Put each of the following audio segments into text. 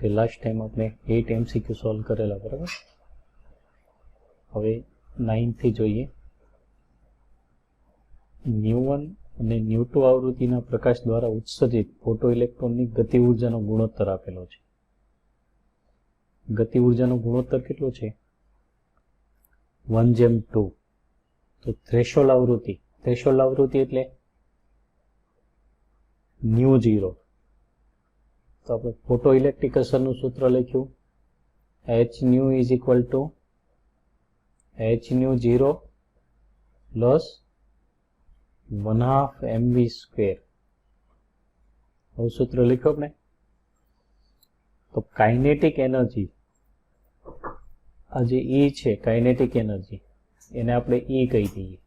કે last time આપણે 8 MCQ solve કરેલા, બરાબર. હવે 9 થી જોઈએ. ન્યુ1 અને ન્યુ2 આવૃત્તિના પ્રકાશ દ્વારા ઉત્સર્જિત ફોટો ઇલેક્ટ્રોનની ગતિ ઉર્જાનો ગુણોત્તર આપેલો છે. ગતિ ઉર્જાનો ગુણોત્તર કેટલો છે? 1:2. તો થ્રેશોલ્ડ આવૃત્તિ એટલે ન્યુ0. તો આપણે ફોટો ઇલેક્ટ્રિક અસરનું સૂત્ર લખ્યું, h nu is equal to h nu plus 1/2 mv². આવું સૂત્ર લખ્યું આપણે. તો કાઇનેટિક એનર્જી, આ જે E છે કાઇનેટિક એનર્જી, એને આપણે E કહી દઈએ.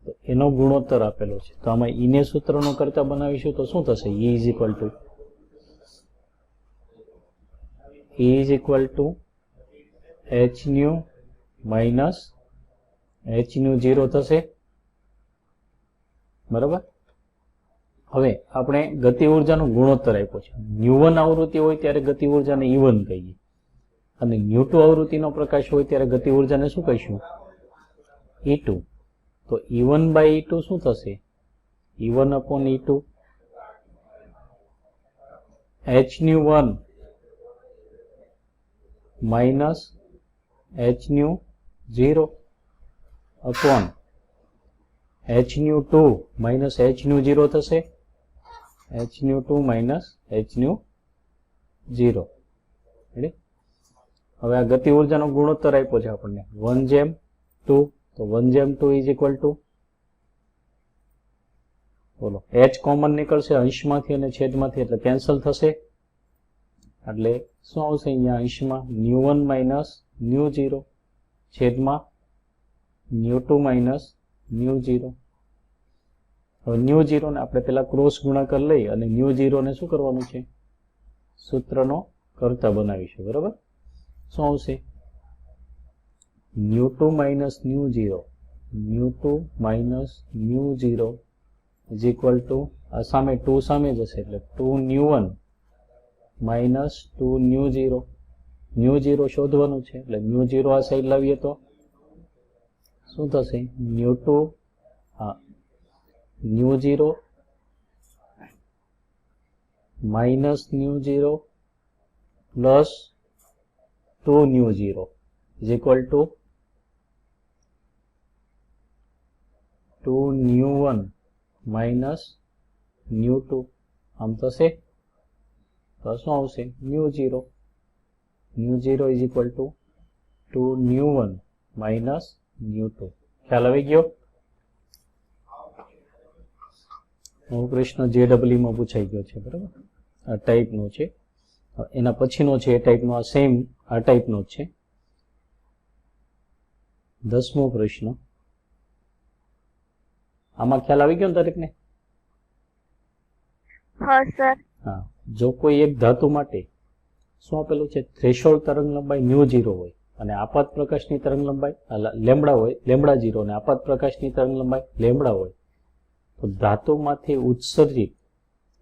તો એનો ગુણોત્તર આપેલો છે. તો આમાં E ને સૂત્રનો કરતા બનાવીશું તો શું થશે? E is equal to h new minus h nu થશે, બરાબર. હવે આપણે ગતિ ઉર્જાનો ગુણોત્તર આપ્યો છે. ન્યુ1 આવૃત્તિ હોય ત્યારે ગતિ ઉર્જાને E1 કહીએ, અને ન્યુ2 આવૃત્તિનો પ્રકાશ હોય ત્યારે ગતિ ઉર્જાને શું કહીશું? E2. તો E1/E2 શું થશે? E1/E2 h nu minus h nu upon h nu minus h nu થશે, h nu minus h nu. હવે આ ગતિ ઉર્જાનો ગુણોત્તર આપ્યો છે આપણને 1:2. તો 1:2 ઇઝ ઇક્વલ ટુ, બોલો, h કોમન નીકળશે અંશમાંથી અને છેદમાંથી, એટલે કેન્સલ થશે. એટલે શું આવશે અહીંયા અંશમાં? ન્યુ1 માઇનસ ન્યુ0 છેદમાં ન્યુ2 માઇનસ ન્યુ0. હવે ન્યુ0 ને આપણે પેલા ક્રોસ ગુણાકાર લઈ અને ન્યુ0 ને શું કરવાનું છે? સૂત્રનો કરતા બનાવીશું, બરાબર. શું આવશે? ન્યુ2 માઇનસ ન્યુ0 ઇઝ ઇક્વલ ટુ, આ સામે 2 સામે જશે એટલે 2 ન્યુ1 માઇનસ 2 ન્યુ0. ન્યુ0 શોધવાનું છે એટલે ન્યુ0 આ સાઈડ લાવીએ તો શું થશે? Nu minus nu plus 2 nu is equal to 2 nu minus nu. આમ થશે તો શું આવશે? Nu is equal to 2 nu minus nu. ખ્યાલ આવી ગયો? નવો પ્રશ્ન JEE માં પૂછાઈ ગયો છે, બરાબર. આ ટાઈપનો છે. એના પછીનો છે એ ટાઈપનો, આ સેમ આ ટાઈપનો જ છે. 10મો પ્રશ્ન. આમાં ખ્યાલ આવી ગયો ને દરેકને? હા સર. હા, જો કોઈ એક ધાતુ માટે શું આપેલું છે? થ્રેશોલ્ડ તરંગ લંબાઈ ન્યુ0 હોય અને આપાત પ્રકાશની તરંગ લંબાઈ લેમ્બડા હોય, λ0, અને આપાત પ્રકાશની તરંગ લંબાઈ લેમ્બડા હોય, તો ધાતુમાંથી ઉત્સર્જિત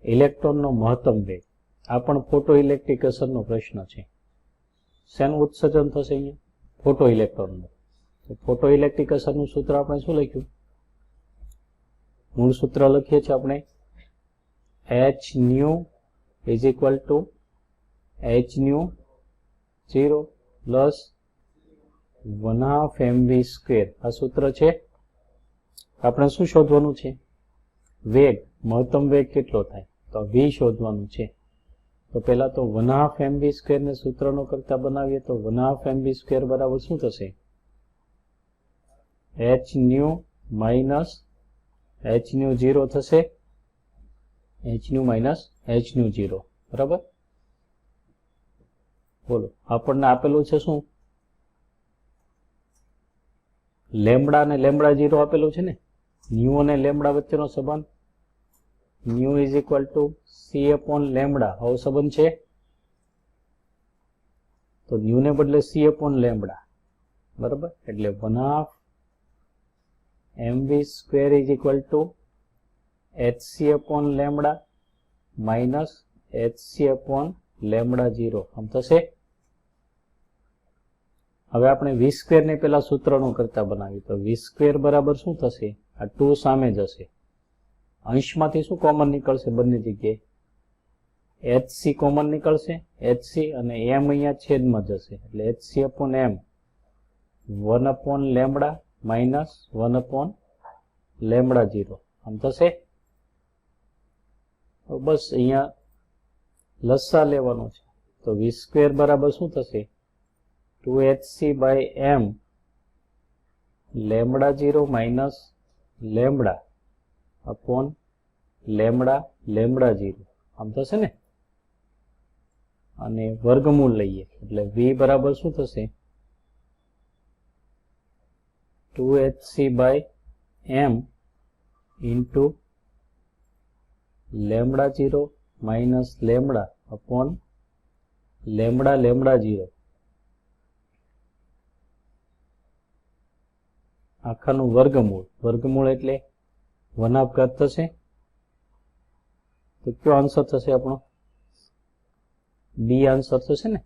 ઇલેક્ટ્રોનનો મહત્તમ વેગ. આ પણ ફોટો ઇલેક્ટ્રિક અસરનો પ્રશ્ન છે. શેનું ઉત્સર્જન થશે અહીંયા? ફોટો ઇલેક્ટ્રોનનું. તો ફોટો ઇલેક્ટ્રિક અસરનું સૂત્ર આપણે શું લખ્યું? મૂળ સૂત્ર લખીએ છીએ આપણે, h nu is equal to h nu plus 1/2 mv². આ સૂત્ર છે. આપણે શું શોધવાનું છે? વેગ, મહત્તમ વેગ કેટલો થાય? તો v શોધવાનું છે. તો પહેલા તો 1/2 mv² ને સૂત્રનો કરતા બનાવીએ તો 1/2 mv² બરાબર શું થશે? h new minus h nu થશે, h ન્યુ માઇનસ h ન્યુ0, બરાબર. બોલો, આપણને આપેલું છે શું? લેમ્બડા અને λ0 આપેલું છે ને. ન્યુ અને લેમ્બડા વચ્ચેનો સંબંધ new is equal two c/λ. આવો સંબંધ છે. તો ન્યુ ને બદલે c/λ, બરાબર. એટલે 1/2 mv² is equal two hc/λ minus hc/λ². Lambda 0 આમ થશે. હવે આપણે v સ્ક્વેર ને પેલા સૂત્રનું કરતા બનાવી તો v સ્ક્વેર બરાબર શું થશે? આ 2 સામે જશે, અંશમાંથી શું કોમન નીકળશે? બંને જગ્યાએ hc કોમન નીકળશે, hc, અને m અહીંયા છેદમાં જશે એટલે hc upon m 1 upon lambda minus 1 upon lambda 0 આમ થશે. બસ અહીંયા લસા લેવાનો છે તો v સ્ક્વેર બરાબર શું થશે? 2hc by m lambda 0 minus lambda upon lambda 0 આમ થશે ને. અને વર્ગમૂળ લઈએ એટલે v બરાબર શું થશે? 2hc by m into lambda 0 minus lambda upon lambda 0 આખાનું વર્ગમૂળ એટલે 1/2 થશે. તો કયો આન્સર થશે આપણો? બી આન્સર થશે ને.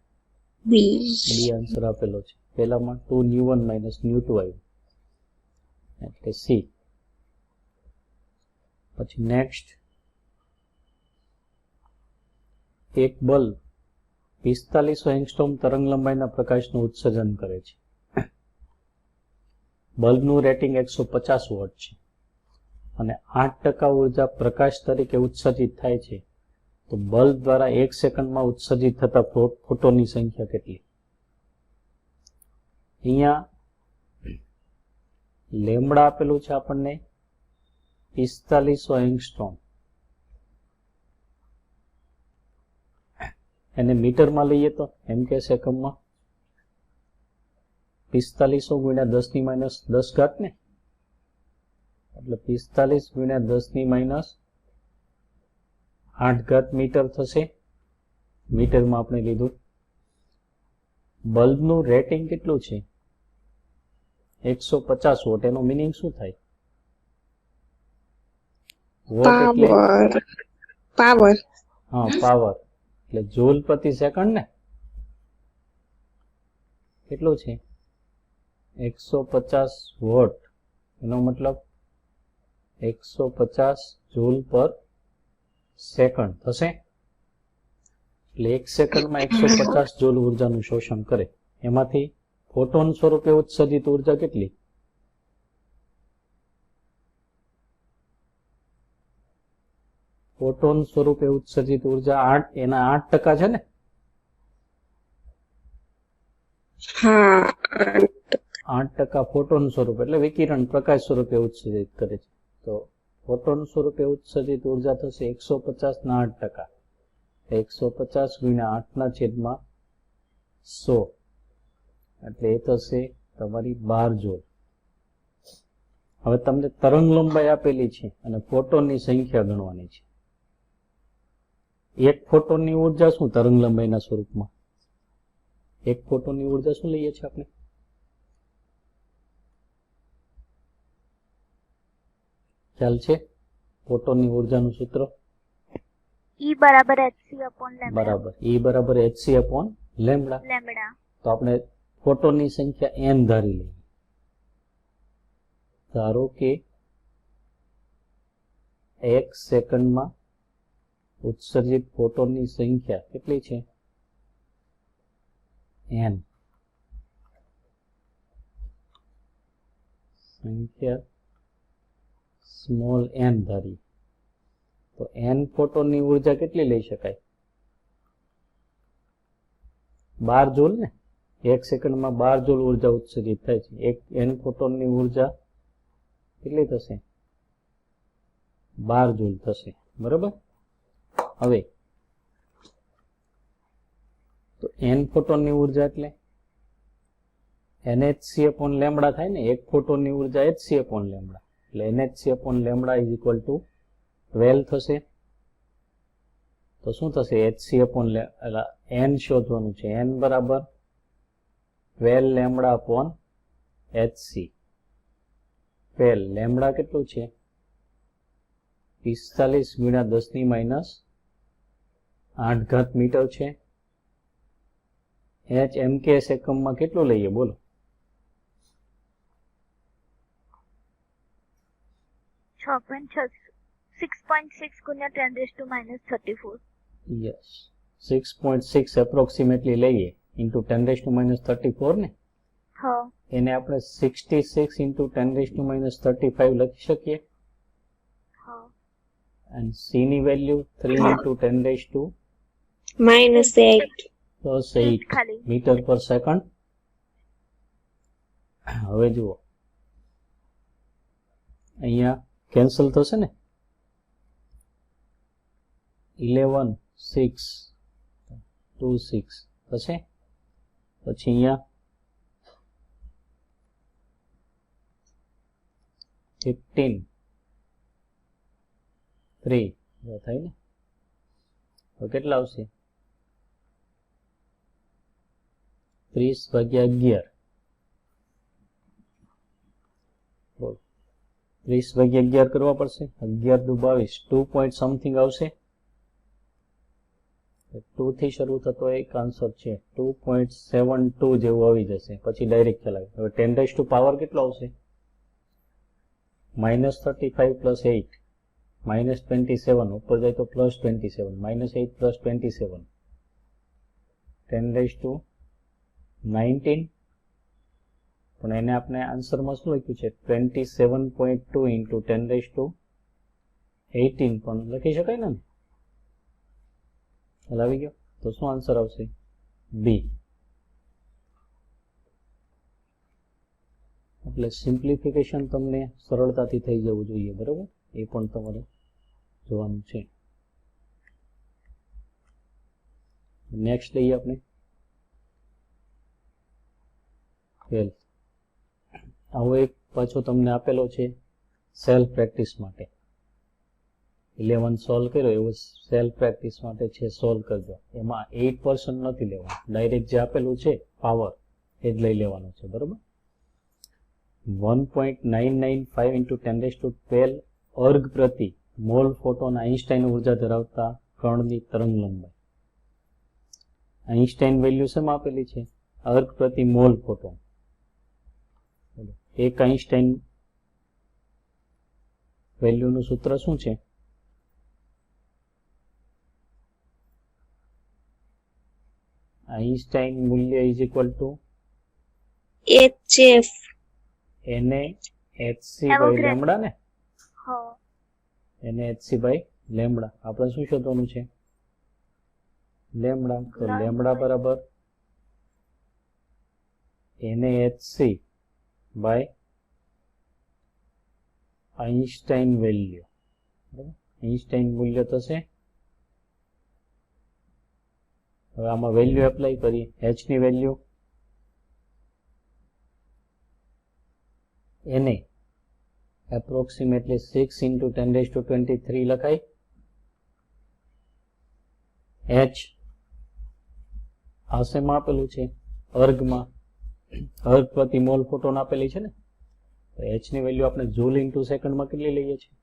બી આન્સર આપેલો છે. પહેલામાં 2 μ1 - μ2 આવ્યું એટલે સી. પછી નેક્સ્ટ, એક બલ્બ 4500 એંગસ્ટ્રોમ તરંગ લંબાઈના પ્રકાશનું ઉત્સર્જન કરે છે. બલ્બનું રેટિંગ 150 વોટ છે અને 8% ઉર્જા પ્રકાશ તરીકે ઉત્સર્જિત થાય છે. તો બલ્બ દ્વારા 1 સેકન્ડમાં ઉત્સર્જિત થતા ફોટોનની સંખ્યા કેટલી? અહીંયા લેમડા આપેલું છે આપણને 4500 એંગસ્ટ્રોમ, એને મીટરમાં લઈએ તો એમ કે સેકન્ડમાં 4500 × 10 - 10 ને, એટલે 45 × 10 - 8 મીટર થશે. મીટરમાં આપણે લીધું. બલ્બનું રેટિંગ કેટલું છે? 150 વોટ. એનો મીનિંગ શું થાય? વોટ એટલે પાવર. હા, પાવર એટલે જૂલ પ્રતિ સેકન્ડ ને. કેટલું છે? 150 વોટ. એનો મતલબ 150 જૂલ પર સેકન્ડ થશે. એટલે 1 સેકન્ડમાં 150 જૂલ ઉર્જાનું શોષણ કરે. એમાંથી ફોટોન સ્વરૂપે ઉત્સર્જિત ઉર્જા કેટલી? ફોટોન સ્વરૂપે ઉત્સર્જિત ઉર્જા 8, એના 8% છે ને. હા, 8% ફોટોન સ્વરૂપે એટલે વિકિરણ પ્રકાશ સ્વરૂપે ઉત્સર્જિત કરે છે. તો ફોટોન સ્વરૂપે ઉત્સર્જિત ઉર્જા થશે 150 ના 8%. 150 × 8/100 એટલે એ થશે તમારી 12 જૂલ. હવે તમને તરંગ લંબાઈ આપેલી છે અને ફોટોનની સંખ્યા ગણવાની છે. એક ફોટોનની ઉર્જા શું તરંગ લંબાઈના સ્વરૂપમાં? એક ફોટોનની ઉર્જા શું લઈએ છીએ આપણે? ખ્યાલ છે? ફોટોનની ઉર્જાનું સૂત્ર E બરાબર hc upon લેમ્બડા. બરાબર. E બરાબર hc upon લેમ્બડા. તો આપણે ફોટોનની સંખ્યા n ધારી લઈએ. ધારો કે 1 સેકન્ડમાં ઉત્સર્જિત ફોટોનની સંખ્યા કેટલી છે? n. સંખ્યા સ્મોલ n ધારી તો n ફોટોનની ઉર્જા કેટલી લઈ શકાય? 12 જૂલ ને. 1 સેકન્ડમાં 12 જૂલ ઉર્જા ઉત્સર્જિત થાય છે. એક n ફોટોનની ઉર્જા કેટલી થશે? 12 જૂલ થશે. બરાબર. હવે તો n ફોટોનની ઉર્જા એટલે nhc upon લેમ્બડા થાય ને. એક ફોટોનની ઉર્જા hc upon લેમ્બડા એટલે nhc upon lambda is equal two 12 થશે. તો શું થશે? hc upon n શોધવાનું છે. n બરાબર 12 લેમ્બડા upon hc. 12 લેમ્બડા કેટલું છે? 45 × 10 - 8 મીટર છે. એચ એમકેએસ એકમમાં કેટલું લઈએ બોલો? 6.6 ગુણ્યા 10⁻34. યસ, 6.6 એપ્રોક્સિમેટલી લઈએ ઇન્ટુ 10⁻34 ને, હા એને આપણે 66 ઇન્ટુ 10⁻35 લખી શકીએ. હા અને સી ની વેલ્યુ 3 ઇન્ટુ 10⁻+8 -8 ખાલી મીટર પર સેકન્ડ. હવે જુઓ, અહીંયા કેન્સલ થશે ને, 11 6 2 6 થશે. પછી અહીંયા 15 3 થાય ને, તો કેટલા આવશે? 30/11. 30/11 કરવા પડશે. 11 દુ 22, 2 પોઈન્ટ સમથિંગ આવશે. 2 થી શરૂ થતો એક આન્સર છે, 2.72 જેવું આવી જશે. પછી ડાયરેક્ટ ખ્યાલ આવે. હવે 10 પાવર કેટલો આવશે? -35 + 8 -27, ઉપર જાય તો +27, -8 + 27 10⁻19. પણ એને આપણે આન્સરમાં શું લખ્યું છે? 27.2 ઇન્ટુ 10⁻18 પણ લખી શકાય ને. ખ્યાલ આવી ગયો? તો શું આન્સર આવશે? બી. એટલે સિમ્પ્લિફિકેશન તમને સરળતાથી થઈ જવું જોઈએ, બરાબર? એ પણ તમારે જોવાનું છે. નેક્સ્ટ લઈએ આપણે 12. આવો એક પાછો તમને આપેલો છે સેલ્ફ પ્રેક્ટિસ માટે. 11 સોલ્વ કર્યો એવો સેલ્ફ પ્રેક્ટિસ માટે છે, સોલ્વ કરજો. એમાં 8% નથી લેવાનું, ડાયરેક્ટ જે આપેલું છે પાવર એ જ લઈ લેવાનું છે, બરાબર? 1.995 ઇન્ટુ 10⁻12 અર્ગ પ્રતિ મોલ ફોટોન આઈન્સ્ટાઈન ઉર્જા ધરાવતા કણની તરંગ લંબાઈ. આઈન્સ્ટાઈન વેલ્યુ શેમાં આપેલી છે? અર્ગ પ્રતિ મોલ ફોટોન. એક આઈન્સ્ટાઈન વેલ્યુનું સૂત્ર શું છે? આઈન્સ્ટાઈન મૂલ્ય is equal two HF NaHc by Avogadro. Lambda ને, હા NaHc by લેમ્બડા. આપણે શું શોધવાનું છે? લેમ્બડા. તો લેમ્બડા બરાબર NaHc by આઈન્સ્ટાઈન વેલ્યુ. બરાબર? આઈન્સ્ટાઈન મૂલ્ય થશે. હવે આમાં વેલ્યુ એપ્લાય કરીએ. h ની વેલ્યુ Na એપ્રોક્સિમેટલી 6 ઇન્ટુ 10⁻23 લખાય. h આ શેમાં આપેલું છે? અર્ગમાં. અર્ગ પ્રતિ મોલ ફોટોન આપેલી છે ને, તો h ની વેલ્યુ આપણે જૂલ ઇન્ટુ સેકન્ડમાં કેટલી લઈએ છીએ?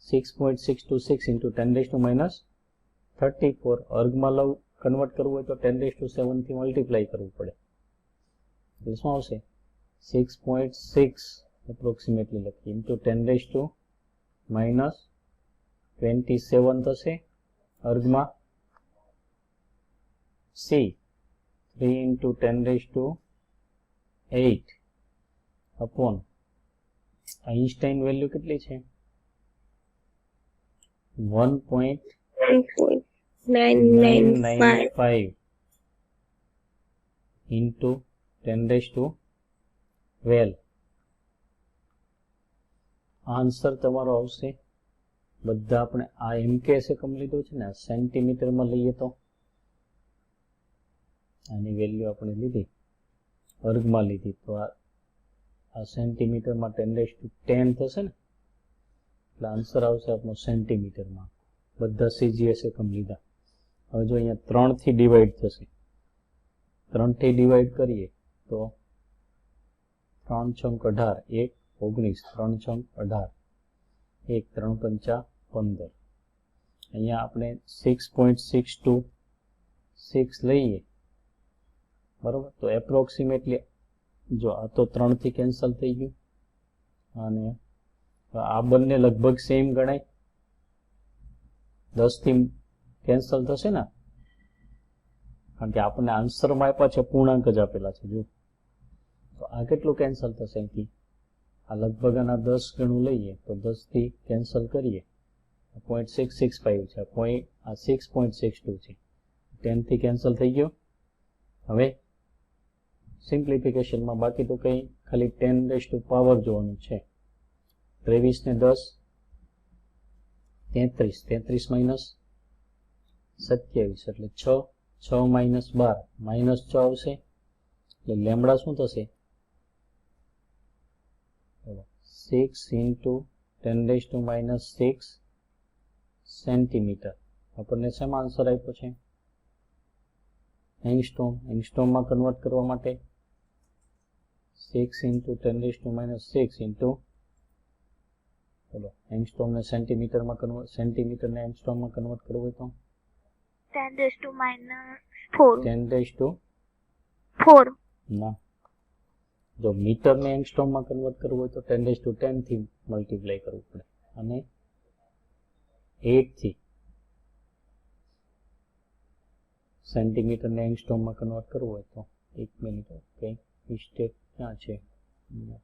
6.626 ઇન્ટુ 10⁻34. અર્ગમાં કન્વર્ટ કરવું હોય તો 10⁻7 થી મલ્ટીપ્લાય કરવું પડે. એટલે શું આવશે? 6.6 એપ્રોક્સિમેટલી લખીએ ઇન્ટુ 10⁻27 થશે. અર્ગમાં c 3 into 10⁻8 upon Einstein value કેટલી છે? 1.995 ઇન્ટુ 10⁻12. આન્સર તમારો આવશે, બધા આપણે આ એમકેએસ એકમ લીધું છે ને, સેન્ટીમીટરમાં લઈએ તો આની વેલ્યુ આપણે લીધી, વર્ગમાં લીધી, તો આ સેન્ટીમીટરમાં 10⁻10 થશે ને, એટલે આન્સર આવશે આપણો સેન્ટીમીટરમાં. બધા સીજીએસ એકમ લીધા. હવે જો અહીંયા 3 થી ડિવાઈડ થશે, 3 થી ડિવાઈડ કરીએ તો 3 છંક 18, 1 19, 3 છંક 18, 1 3 પંચા 15. અહીંયા આપણે 6.626 લઈએ બરોબર. તો એપ્રોક્સિમેટલી જો આ તો 3 થી કેન્સલ થઈ ગયું અને આ બંને લગભગ સેમ ગણાય, 10 થી કેન્સલ થશે ને, કારણ કે આપણને આન્સરમાં આપ્યા છે પૂર્ણાંક જ આપેલા છે. જો તો આ કેટલું કેન્સલ થશે અહીંથી, આ લગભગ આના 10 ગણું લઈએ તો 10 થી કેન્સલ કરીએ 0.665 છે, આ 6.62 છે, 10 થી કેન્સલ થઈ ગયો. હવે સિમ્પ્લિફિકેશનમાં બાકી તો કંઈ ખાલી 10 રેઝ ટુ પાવર જોવાનું છે. 23 ને 10 33, 33 માઇનસ 27 એટલે 6, 6 માઇનસ 12 માઇનસ 6 આવશે, એટલે લેમડા શું થશે 6 into 10 raised to minus 6 centimetre. આપણને શેમાં આન્સર આપ્યો છે, એંગસ્ટ્રોમ. એંગસ્ટ્રોમમાં કન્વર્ટ કરવા માટે 6 into 10 raised to minus 6 into ચલો એંગસ્ટ્રોમને સેન્ટીમીટરમાં કન્વર્ટ, સેન્ટીમીટરને એંગસ્ટ્રોમમાં કન્વર્ટ કરવું હોય તો 10 raised to minus 4. 10 raised to 4. ના, જો મીટરને એંગસ્ટ્રોમમાં કન્વર્ટ કરવું હોય તો 10 raised to 10 થી મલ્ટીપ્લાય કરવું પડે, અને 8 થી સેન્ટીમીટરને એંગસ્ટ્રોમમાં કન્વર્ટ કરવું હોય તો 1 મિનિટ, કંઈ મિસ્ટેક ક્યાં છે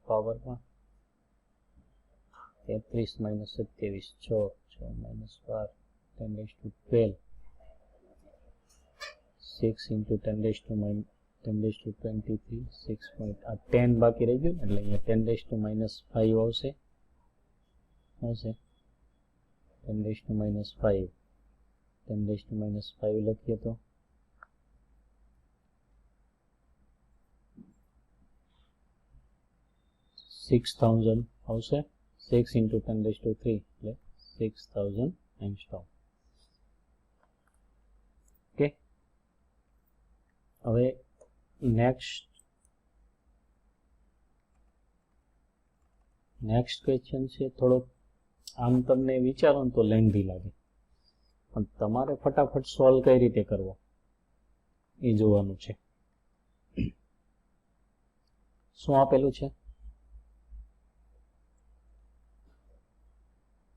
પાવરમાં, 33 minus 27 6, 6 minus 12 10 raised to 12, 6 into 10 raised to 23 6 point, આ 10 બાકી રહી ગયું એટલે અહીંયા 10 raised to minus 5 આવશે, 10 raised to minus 5, 10 raised to minus 5 લખીએ તો 6000 આવશે. 6 into 10 raised to 3 એટલે 6000 એંગસ્ટ્રોમ. ઓકે, હવે નેક્સ્ટ ક્વેશ્ચન છે. થોડોક આમ તમને વિચારો ને તો લેન્ધી લાગે, પણ તમારે ફટાફટ સોલ્વ કઈ રીતે કરવો એ જોવાનું છે. શું આપેલું છે,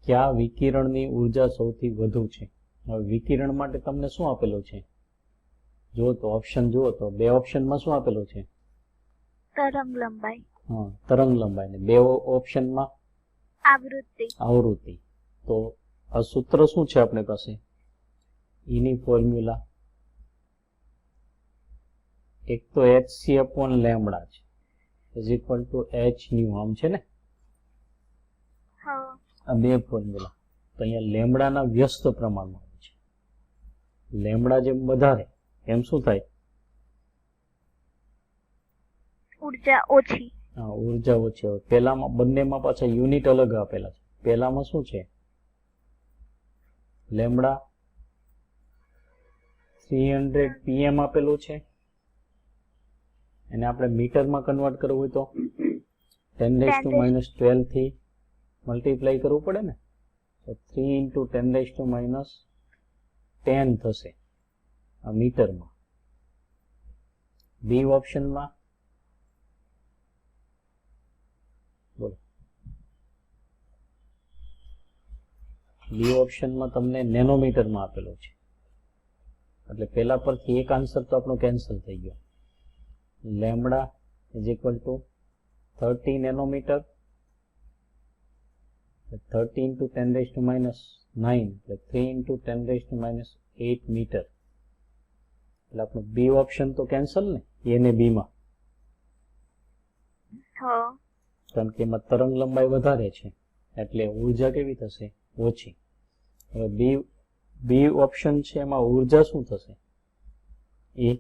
કયા વિકિરણની ઉર્જા સૌથી વધુ છે. હવે વિકિરણ માટે તમને શું આપેલું છે, જો તો ઓપ્શન જુઓ તો બે ઓપ્શનમાં શું આપેલું છે, તરંગ લંબાઈ. હા, તરંગ લંબાઈ, ને બે ઓપ્શનમાં આવૃત્તિ. આવૃત્તિ. તો આ સૂત્ર શું છે આપણી પાસે, એની ફોર્મ્યુલા એક તો hc upon લેમ્બડા છે is equal to h new, આમ છે ને હા. આ બે ફોર્મ્યુલા. તો અહીંયા લેમ્બડાના વ્યસ્ત પ્રમાણમાં હોય છે, લેમ્બડા જેમ વધારે એમ શું થાય, ઉર્જા ઓછી. હા, ઉર્જા ઓછી હોય. પહેલામાં બંનેમાં પાછા યુનિટ અલગ આપેલા છે. પહેલામાં શું છે, લેમ્બડા 300 pm આપેલું છે, એને આપણે મીટરમાં કન્વર્ટ કરવું હોય તો 10 raised to minus 12 થી મલ્ટીપ્લાય કરવું પડે ને, તો 3 into 10 raised to minus 10 થશે આ મીટરમાં. બી ઓપ્શનમાં બોલો, બી ઓપ્શનમાં તમને નેનોમીટરમાં આપેલો છે, એટલે પેલા પરથી એક આન્સર તો આપણો કેન્સલ થઈ ગયો. Lambda is equal two 30 nanometre, 30 into 10 raised to minus 9 એટલે 3 into 10 raised to minus 8 metre. એટલે આપણો બી ઓપ્શન તો કેન્સલ ને, એ ને બી માં, હા. કારણ કે એમાં તરંગ લંબાઈ વધારે છે એટલે ઉર્જા કેવી થશે, ઓછી. હવે બી ઓપ્શન છે એમાં ઉર્જા શું થશે, એ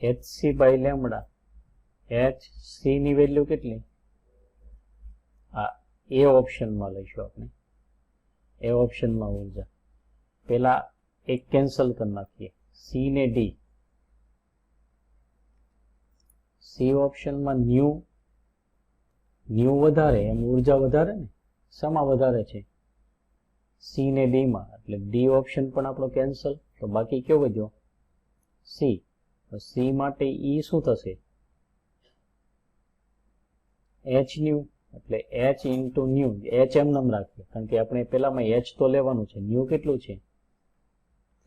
hc બાય લેમ્બડા, hc ની વેલ્યુ કેટલી, આ એ ઓપ્શનમાં લઈશું આપણે, એ ઓપ્શનમાં ઉર્જા. પેલા એક કેન્સલ કરી નાખીએ, સી ને ડી. સી ઓપ્શનમાં ન્યુ વધારે એમ ઉર્જા વધારે ને, શામાં વધારે છે, સી ને ડી માં, એટલે ડી ઓપ્શન પણ આપણો કેન્સલ. તો બાકી કયો વધ્યો, સી. સી માટે ઈ શું થશે? એચ ન્યુ, એટલે H into nu. H M નામ રાખીએ કારણ કે આપણે પેલામાં એચ તો લેવાનું છે. ન્યુ કેટલું છે?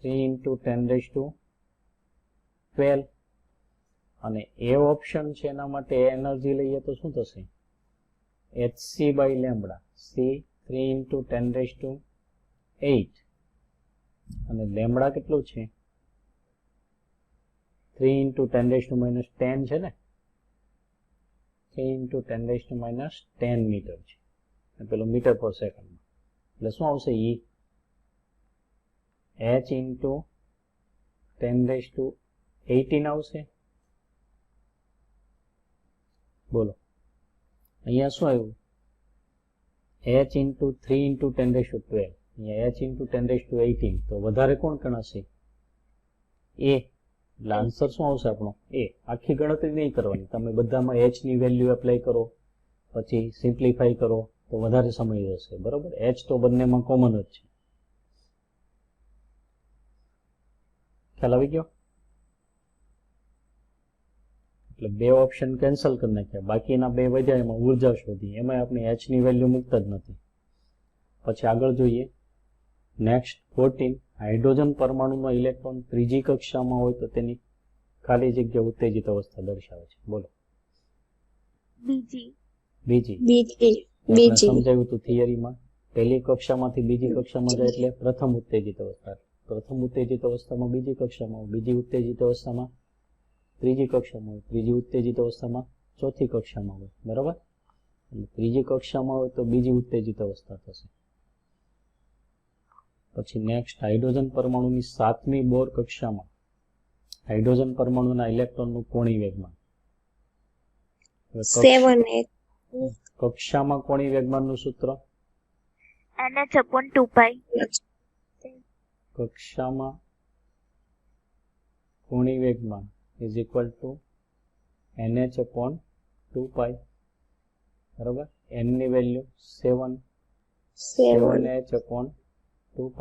3 ઇન્ટુ 10⁻12. અને એ ઓપ્શન છે એના માટે એનર્જી લઈએ તો શું થશે? hc by lambda. C 3 into 10⁸. અને લેમ્બડા કેટલું છે? 3 ઇન્ટુ 10⁻10 છે ને? 3 ઇન્ટુ 10⁻10 મીટર છે. પેલું મીટર પર સેકન્ડમાં. એટલે શું આવશે? ઈ h ઇન્ટુ 10⁻18 આવશે. બોલો અહીંયા શું આવ્યું? h into 3 into 10⁻12. અહીંયા h ઇન્ટુ 10⁻18. તો વધારે કોણ ગણાશે? એ. એટલે આન્સર શું આવશે આપણો? એ. આખી ગણતરી નહીં કરવાની, તમે બધામાં h ની વેલ્યુ એપ્લાય કરો, પછી સિમ્પ્લિફાઈ કરો તો વધારે સમય જશે. બરોબર? h તો બંનેમાં કોમન જ છે. ખ્યાલ આવી ગયો? એટલે બે ઓપ્શન કેન્સલ કરી નાખ્યા, બાકીના બે વધ્યા. એમાં ઉર્જા શોધી, એમાં આપણે h ની વેલ્યુ મૂકતા જ નથી. પછી આગળ જોઈએ. નેક્સ્ટ 14. હાઇડ્રોજન પરમાણુનો ઇલેક્ટ્રોન ત્રીજી કક્ષામાં હોય તો તેની ખાલી જગ્યા ઉત્તેજિત અવસ્થા દર્શાવે છે. બોલો. બીજી. બીજી. બીજી. આપણે બીજી. સમજાવ્યું હતું થિયરીમાં. પહેલી કક્ષામાંથી બીજી કક્ષામાં જાય એટલે પ્રથમ ઉત્તેજિત અવસ્થા. પ્રથમ ઉત્તેજિત અવસ્થામાં બીજી કક્ષામાં હોય, બીજી ઉત્તેજિત અવસ્થામાં ત્રીજી કક્ષામાં હોય, ત્રીજી ઉત્તેજિત અવસ્થામાં ચોથી કક્ષામાં હોય. બરાબર? એટલે ત્રીજી કક્ષામાં હોય તો બીજી ઉત્તેજિત અવસ્થા થશે. પછી નેક્સ્ટ હાઇડ્રોજન પરમાણુની 7મી બોર કક્ષામાં હાઇડ્રોજન પરમાણુના ઇલેક્ટ્રોનનું કોણીય વેગમાન. હવે 7 કક્ષામાં કોણીય વેગમાનનું સૂત્ર? NH/2π. કક્ષામાં કોણીય વેગમાન ઇઝ ઇક્વલ ટુ NH/2π. બરાબર? n ની વેલ્યુ 7, 7h/2π.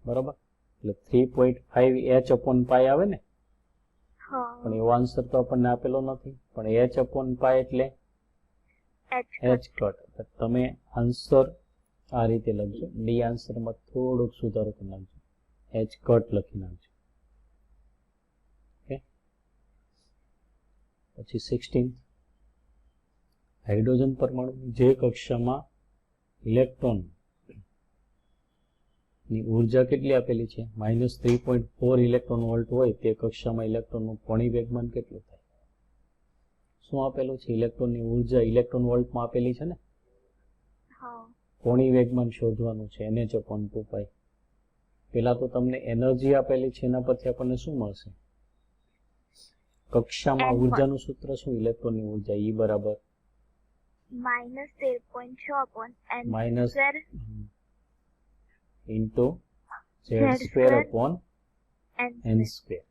બરાબર? એટલે 3.5h/π આવે ને? હા. પણ એવો આન્સર તો આપણને આપેલો નથી. પણ h/π એટલે h કટ. તમે આન્સર આ રીતે લખજો. ડી આન્સરમાં થોડોક સુધારો કરી નાખજો, h કટ લખી નાખજો. ઓકે. પછી 16. હાઇડ્રોજન પરમાણુ જે કક્ષામાં ઇલેક્ટ્રોન ની ઉર્જા કેટલી આપેલી છે? -3.4 ઇલેક્ટ્રોન વોલ્ટ હોય તે કક્ષામાં ઇલેક્ટ્રોનનું કોણીય વેગમાન કેટલું થાય? શું આપેલું છે? ઇલેક્ટ્રોનની ઉર્જા ઇલેક્ટ્રોન વોલ્ટમાં આપેલી છે ને? હા. કોણીય વેગમાન શોધવાનું છે NH/2π. પેલા તો તમને એનર્જી આપેલી છે, એના પરથી આપણને શું મળશે? કક્ષામાં N1. ઉર્જાનું સૂત્ર શું? ઇલેક્ટ્રોનની ઉર્જા E બરાબર -13.6/n minus square into z Z square square upon n n square.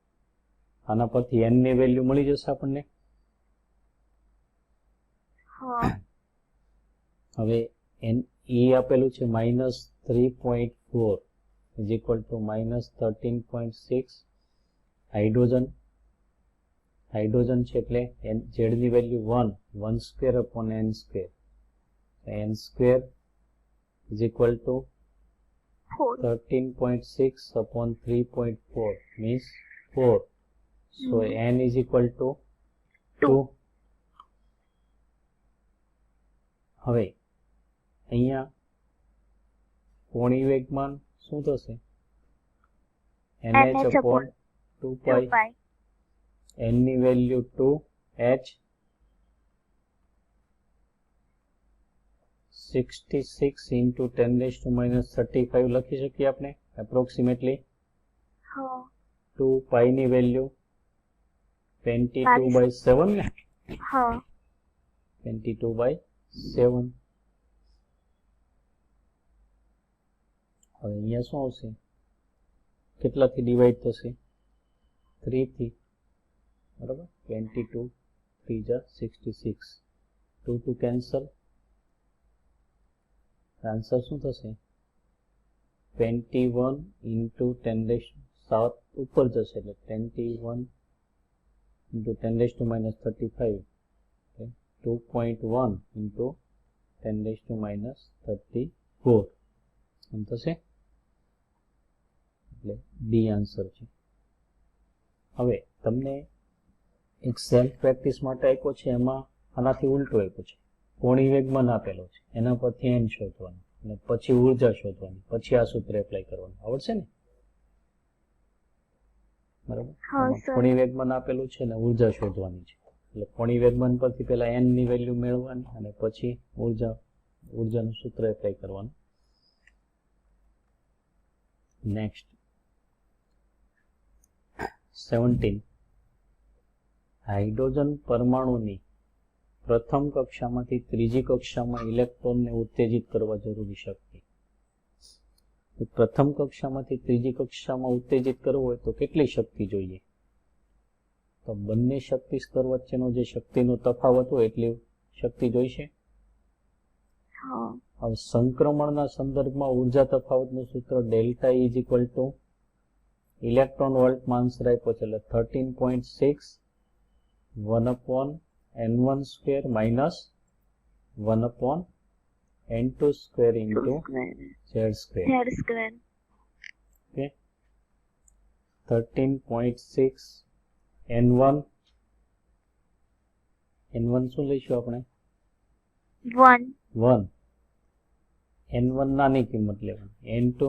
આના પરથી n ની વેલ્યુ મળી જશે આપણને. હા. હવે n e આપેલું છે -3.4 ઇઝ ઇક્વલ ટુ -13.6. હાઇડ્રોજન છે એટલે z ની value 1 square upon n square. n square is equal two 4. 13.6 upon 3.4 means 4. So n is equal to 2. હવે અહીંયા કોણીય વેગમાન શું થશે? NH/2π. n ની વેલ્યુ 2h. 66 into 10⁻35 લખી શકીએ આપણે એપ્રોક્સિમેટલી. હા. 2π ની વેલ્યુ 22/7 ને? હા. 22/7. હવે અહીંયા શું આવશે? કેટલાથી ડિવાઈડ થશે? 3 થી. બરાબર? 22 3 જા 66. 2 to કેન્સલ. આન્સર શું થશે? 21 into 10⁻ 7 ઉપર જશે એટલે 21 into 10 raised to minus 35, okay? 2.1 into 10 raised to minus 34 એમ થશે, એટલે ડી આન્સર છે. હવે તમને એક સેલ્ફ પ્રેક્ટિસ માટે આપ્યો છે, એમાં આનાથી ઉલટું આપ્યું છે. કોણી વેગમાન આપેલો છે, એના પરથી એન શોધવાનું અને પછી ઉર્જા શોધવાની, પછી આ સૂત્ર એપ્લાય કરવાનું. આવડશે ને? બરાબર. હા સર. કોણી વેગમાન આપેલું છે ને ઉર્જા શોધવાની છે, એટલે કોણી વેગમાન પરથી પહેલા એન ની વેલ્યુ મેળવવાની અને પછી ઉર્જાનું સૂત્ર એપ્લાય કરવાનું. નેક્સ્ટ 17, હાઇડ્રોજન પરમાણુની પ્રથમ કક્ષામાંથી ત્રીજી કક્ષામાં ઇલેક્ટ્રોનને ઉત્તેજિત કરવા જરૂરી શક્તિ. પ્રથમ કક્ષામાંથી ત્રીજી કક્ષામાં ઉત્તેજિત કરવું હોય તો કેટલી શક્તિ જોઈએ? તો બંને શક્તિ સ્તર વચ્ચેનો જે શક્તિનો તફાવત હોય એટલી શક્તિ જોઈશે. હા. હવે સંક્રમણના સંદર્ભમાં ઉર્જા તફાવતનું સૂત્ર delta is equal to electron વોલ્ટમાં આન્સર આપ્યો છે એટલે 13.6 1/n1 square minus 1/n2 square into z square. Z square. Okay, 13.6 n1 શું લઈશું આપણે? 1. 1. n1 નાની કિંમત લેવાની, n2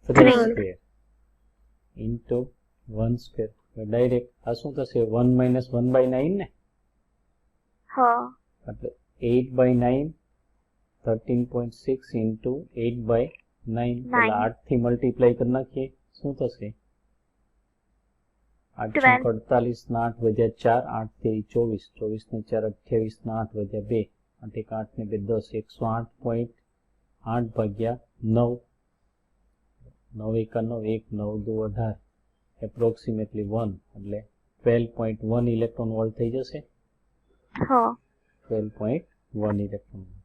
3 square into 1 square. Direct આ શું થશે? 1 minus 1/9 ને, હા. એટલે 8/9 13.6 ઇન્ટુ 8/9 એટલે 8 થી મલ્ટીપ્લાય કરી નાખીએ, શું થશે? 8 48 ના 8 વધ્યા 4, 8 થી 24, 24 ને 4 28 ના 8 વધ્યા 2, 8 એક 8 ને 2 10, 108.8 ભાગ્યા 9, 9 એકા 9, 1 9 2 18, એપ્રોક્સિમેટલી 1 એટલે 12.1 ઇલેક્ટ્રોન વોલ્ટ થઈ જશે. હા. 12.1 ઇલેક્ટ્રોન વોલ્ટ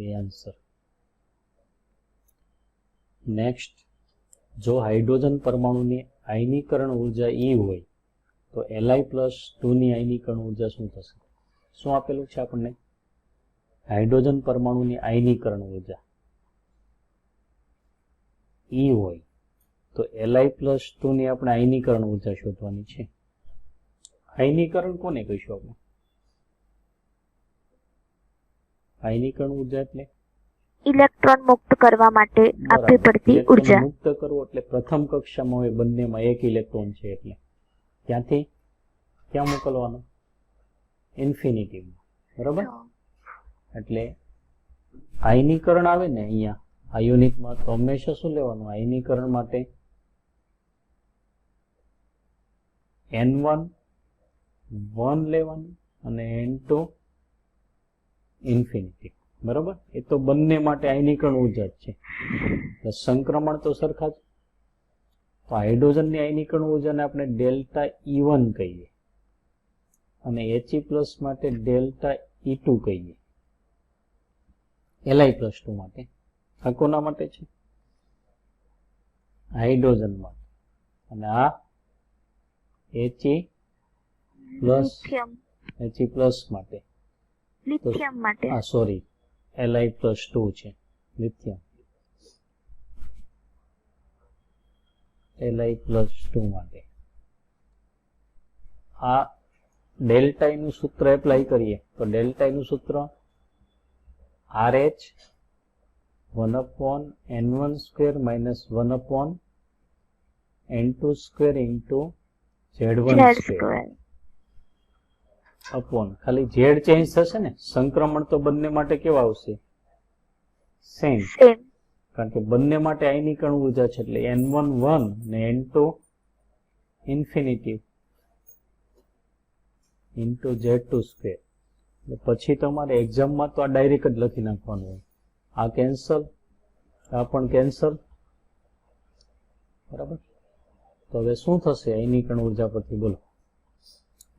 એ આન્સર. નેક્સ્ટ, જો હાઇડ્રોજન પરમાણુની આયનીકરણ ઉર્જા E હોય તો Li+2 ની આયનીકરણ ઉર્જા શું થશે? શું આપેલું છે આપણને? હાઇડ્રોજન પરમાણુની આયનીકરણ ઉર્જા E હોય તો Li+2 ની આપણે આયનીકરણ ઉર્જા શોધવાની છે. આયનીકરણ કોને કહીશું આપણે? આયનીકરણ ઉર્જા એટલે ઇલેક્ટ્રોન મુક્ત કરવા માટે આપવી પડતી ઇલેક્ટ્રોન ઉર્જા. મુક્ત કરવો એટલે પ્રથમ કક્ષામાં હોય, બંનેમાં એક ઇલેક્ટ્રોન છે એટલે ત્યાંથી ક્યાં મોકલવાનો? ઇન્ફિનિટીમાં. બરાબર. એટલે આયનીકરણ આવે ને અહીંયા આયોનિકમાં તો હંમેશા શું લેવાનું? આયનીકરણ માટે n1 1 લેવાનું અને n2 ઇન્ફિનિટી. બરાબર. એ તો બંને માટે આયનીકરણ ઉર્જા જ છે. સંક્રમણ તો સરખા જ. તો હાઇડ્રોજનની આયનીકરણ ઉર્જાને આપણે ડેલ્ટા E1 કહીએ અને He+ માટે ડેલ્ટા E2 કહીએ. Li+2 માટે. આ કોના માટે છે? હાઇડ્રોજન માટે. અને આ He+ માટે. લિથિયમ માટે. સોરી, Li+2 છે લિથિયમ. Li+2 માટે. આ ડેલ્ટા નું સૂત્ર એપ્લાય કરીએ તો ડેલ્ટા નું સૂત્ર RH 1/n1 square minus 1/n2 square into Z1 square upon, ખાલી Z ચેન્જ થશે ને, સંક્રમણ તો બંને માટે કેવા આવશે? સેમ. કારણ કે બંને માટે આયનીકરણ ઉર્જા છે એટલે n1 1 ને n2 infinity into Z2 square. પછી તમારે એક્ઝામમાં તો આ ડાયરેક્ટ જ લખી નાખવાનું હોય. આ કેન્સલ, આ પણ કેન્સલ. બરાબર. તો હવે શું થશે આયનીકરણ ઉર્જા પરથી બોલો?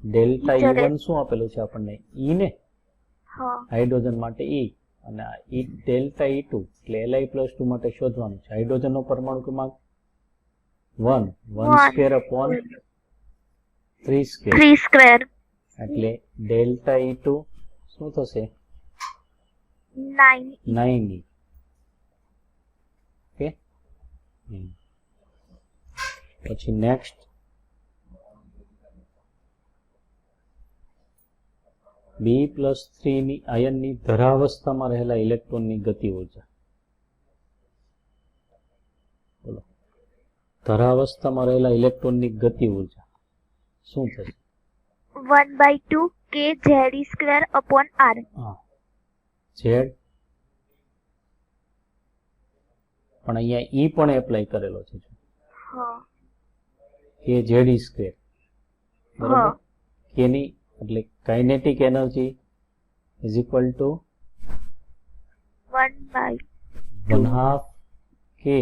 ડેલ્ટા E1 શું આપેલું છે આપણને? E ને, હાઇડ્રોજન માટે E, અને આ ડેલ્ટા E2 એટલે Li+2 માટે શોધવાનું છે. હાઇડ્રોજનનો પરમાણુ ક્રમાંક 1 One. Square upon 3 square 3 square. એટલે ડેલ્ટા E2 શું થશે 9. 9E. ઓકે પછી નેક્સ્ટ B+3 ની આયનની ધરાવસ્થામાં રહેલા ઇલેક્ટ્રોનની ગતિ ઉર્જા. બોલો ધરાવસ્થામાં રહેલા ઇલેક્ટ્રોનની ગતિ ઉર્જા શું થશે? 1/2 k z square upon r. હા ઝેડ પણ અહીંયા ઈ પણ એપ્લાય કરેલો છે હા. કે ઝેડ સ્ક્વેર બરાબર હા. કેની એટલે kinetic energy is equal to 1/2 1/2 K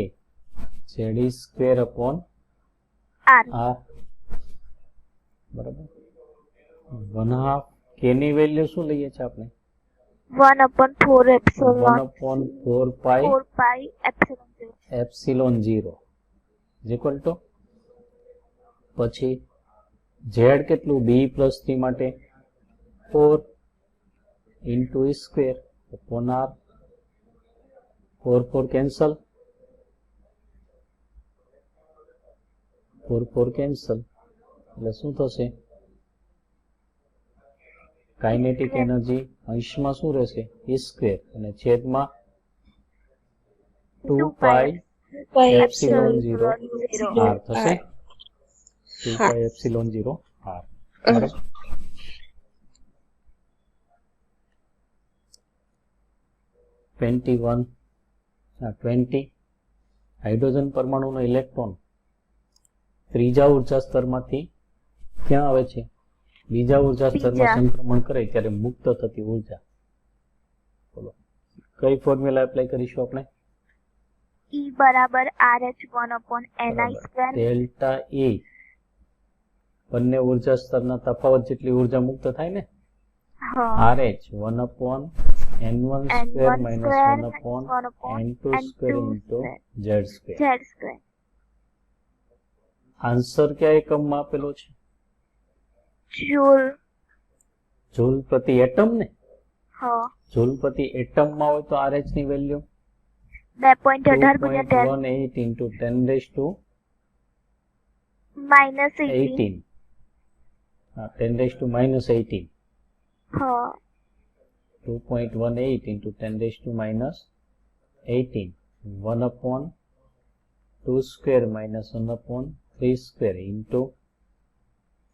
Z square upon r. R બરાબર 1/2 કે ની વેલ્યુ શું લઈએ છીએ આપણે 1/4 epsilon 1/4 pi 4 pi epsilon 0. Epsilon 0 is equal to પછી ઝેડ કેટલું B+3 માટે 4 into E square upon R 4 cancel 4 cancel એટલે શું થશે કાઇનેટિક એનર્જી અંશમાં શું રહેશે E સ્ક્વેર અને છેદમાં 2 પાઈ એપ્સિલોન 0 આર થશે 2 પાઈ એપ્સિલોન 0 આર બરાબર 20 હાઇડ્રોજન પરમાણુનો ઇલેક્ટ્રોન ત્રીજા ઉર્જા સ્તરમાંથી ક્યાં આવે છે બીજા ઉર્જા સ્તરમાં બીજા. સંક્રમણ કરે ત્યારે મુક્ત થતી ઉર્જા. બોલો કઈ ફોર્મ્યુલા એપ્લાય કરીશું આપણે E બરાબર RH1 upon ni square. Delta E બંને ઉર્જા સ્તરના તફાવત જેટલી ઉર્જા મુક્ત થાય ને હા. RH 1 upon N1 N1 square minus square 1 upon minus 1 upon N2 square N2 into square. Z square. Z square. Answer કયા એકમમાં આપેલો છે Joule. જૂલ પ્રતિ એટમ ને હા. જૂલ પ્રતિ એટમમાં હોય તો RH ની વેલ્યુ 2.18 ગુણ્યા 10 2.18 into 10 raised to minus 18. 18 10 raised to minus 18 હા. 2.18 into 10 raised to minus 18 1 upon 2 square minus 1 upon 3 square into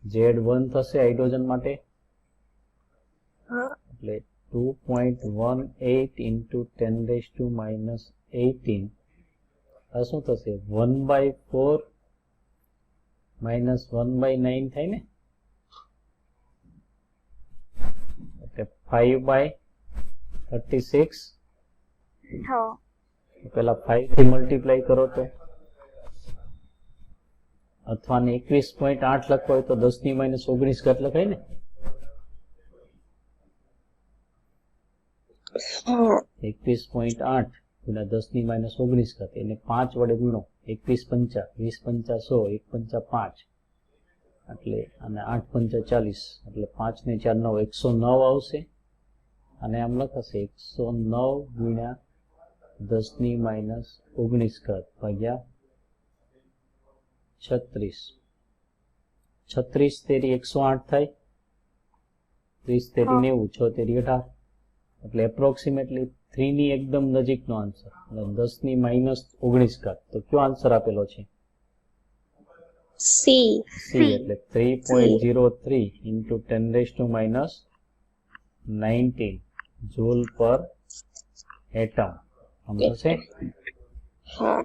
Z1 થશે હાઇડ્રોજન માટે હા. એટલે 2.18 into 10 raised to minus 18 આ શું થશે 1/4 minus 1/9 થાય ને એટલે 5/36 હા. પેલા 5 થી મલ્ટીપ્લાય કરો તો અથવા ને 21.8 લખવો હોય તો 10 ની માઇનસ 19 ઘાત લખાય ને હા. 21.8 ગુણ્યા 10 ની માઇનસ 19 ઘાત એને 5 વડે ગુણો 21 પંચા 20 પંચા 100 1 પંચા 5 એટલે અને 8 પંચા 40 એટલે 5 ને 4 9 109 આવશે અને આમ લખાશે 109 ગુણ્યા 10 ની માઇનસ 19 ઘાત ભાગ્યા 36 36 તેરી 108 થાય 30 તેરી 90 6 તેરી 18 એટલે એપ્રોક્સિમેટલી 3 ની એકદમ નજીકનો આન્સર એટલે 10 ની માઇનસ 19 ઘાત તો કયો આન્સર આપેલો છે સી. સી એટલે 3.03 into 10 raised to minus 19 joule પર એટમ આમ થશે હા.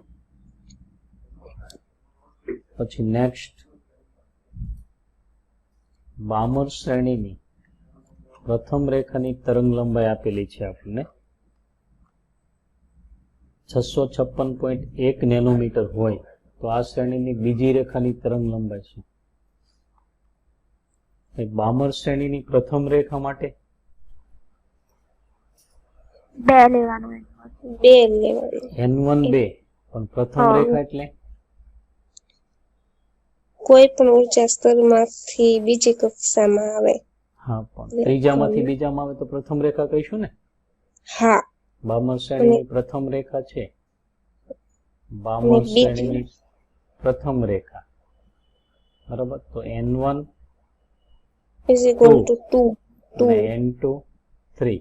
પછી નેક્સ્ટ બામર શ્રેણીની પ્રથમ રેખાની તરંગ લંબાઈ આપેલી છે આપણને 656.1 નેનોમીટર હોય તો આ શ્રેણીની બીજી રેખાની તરંગ લંબાઈ શું બામર શ્રેણીની પ્રથમ રેખા માટે 2 લેવાનું એનું. 2 લેવાનું. N1 2 પણ પ્રથમ હા. રેખા એટલે કોઈ પણ ઊર્જા સ્તરમાંથી બીજી કક્ષામાં આવે. હા, પણ ત્રીજામાંથી બીજામાં આવે તો પ્રથમ રેખા કહીશું ને. હા, બામર શ્રેણીની પ્રથમ રેખા છે. બામર શ્રેણીની પ્રથમ રેખા, બરાબર. તો n1 is equal to 2 અને n2 3.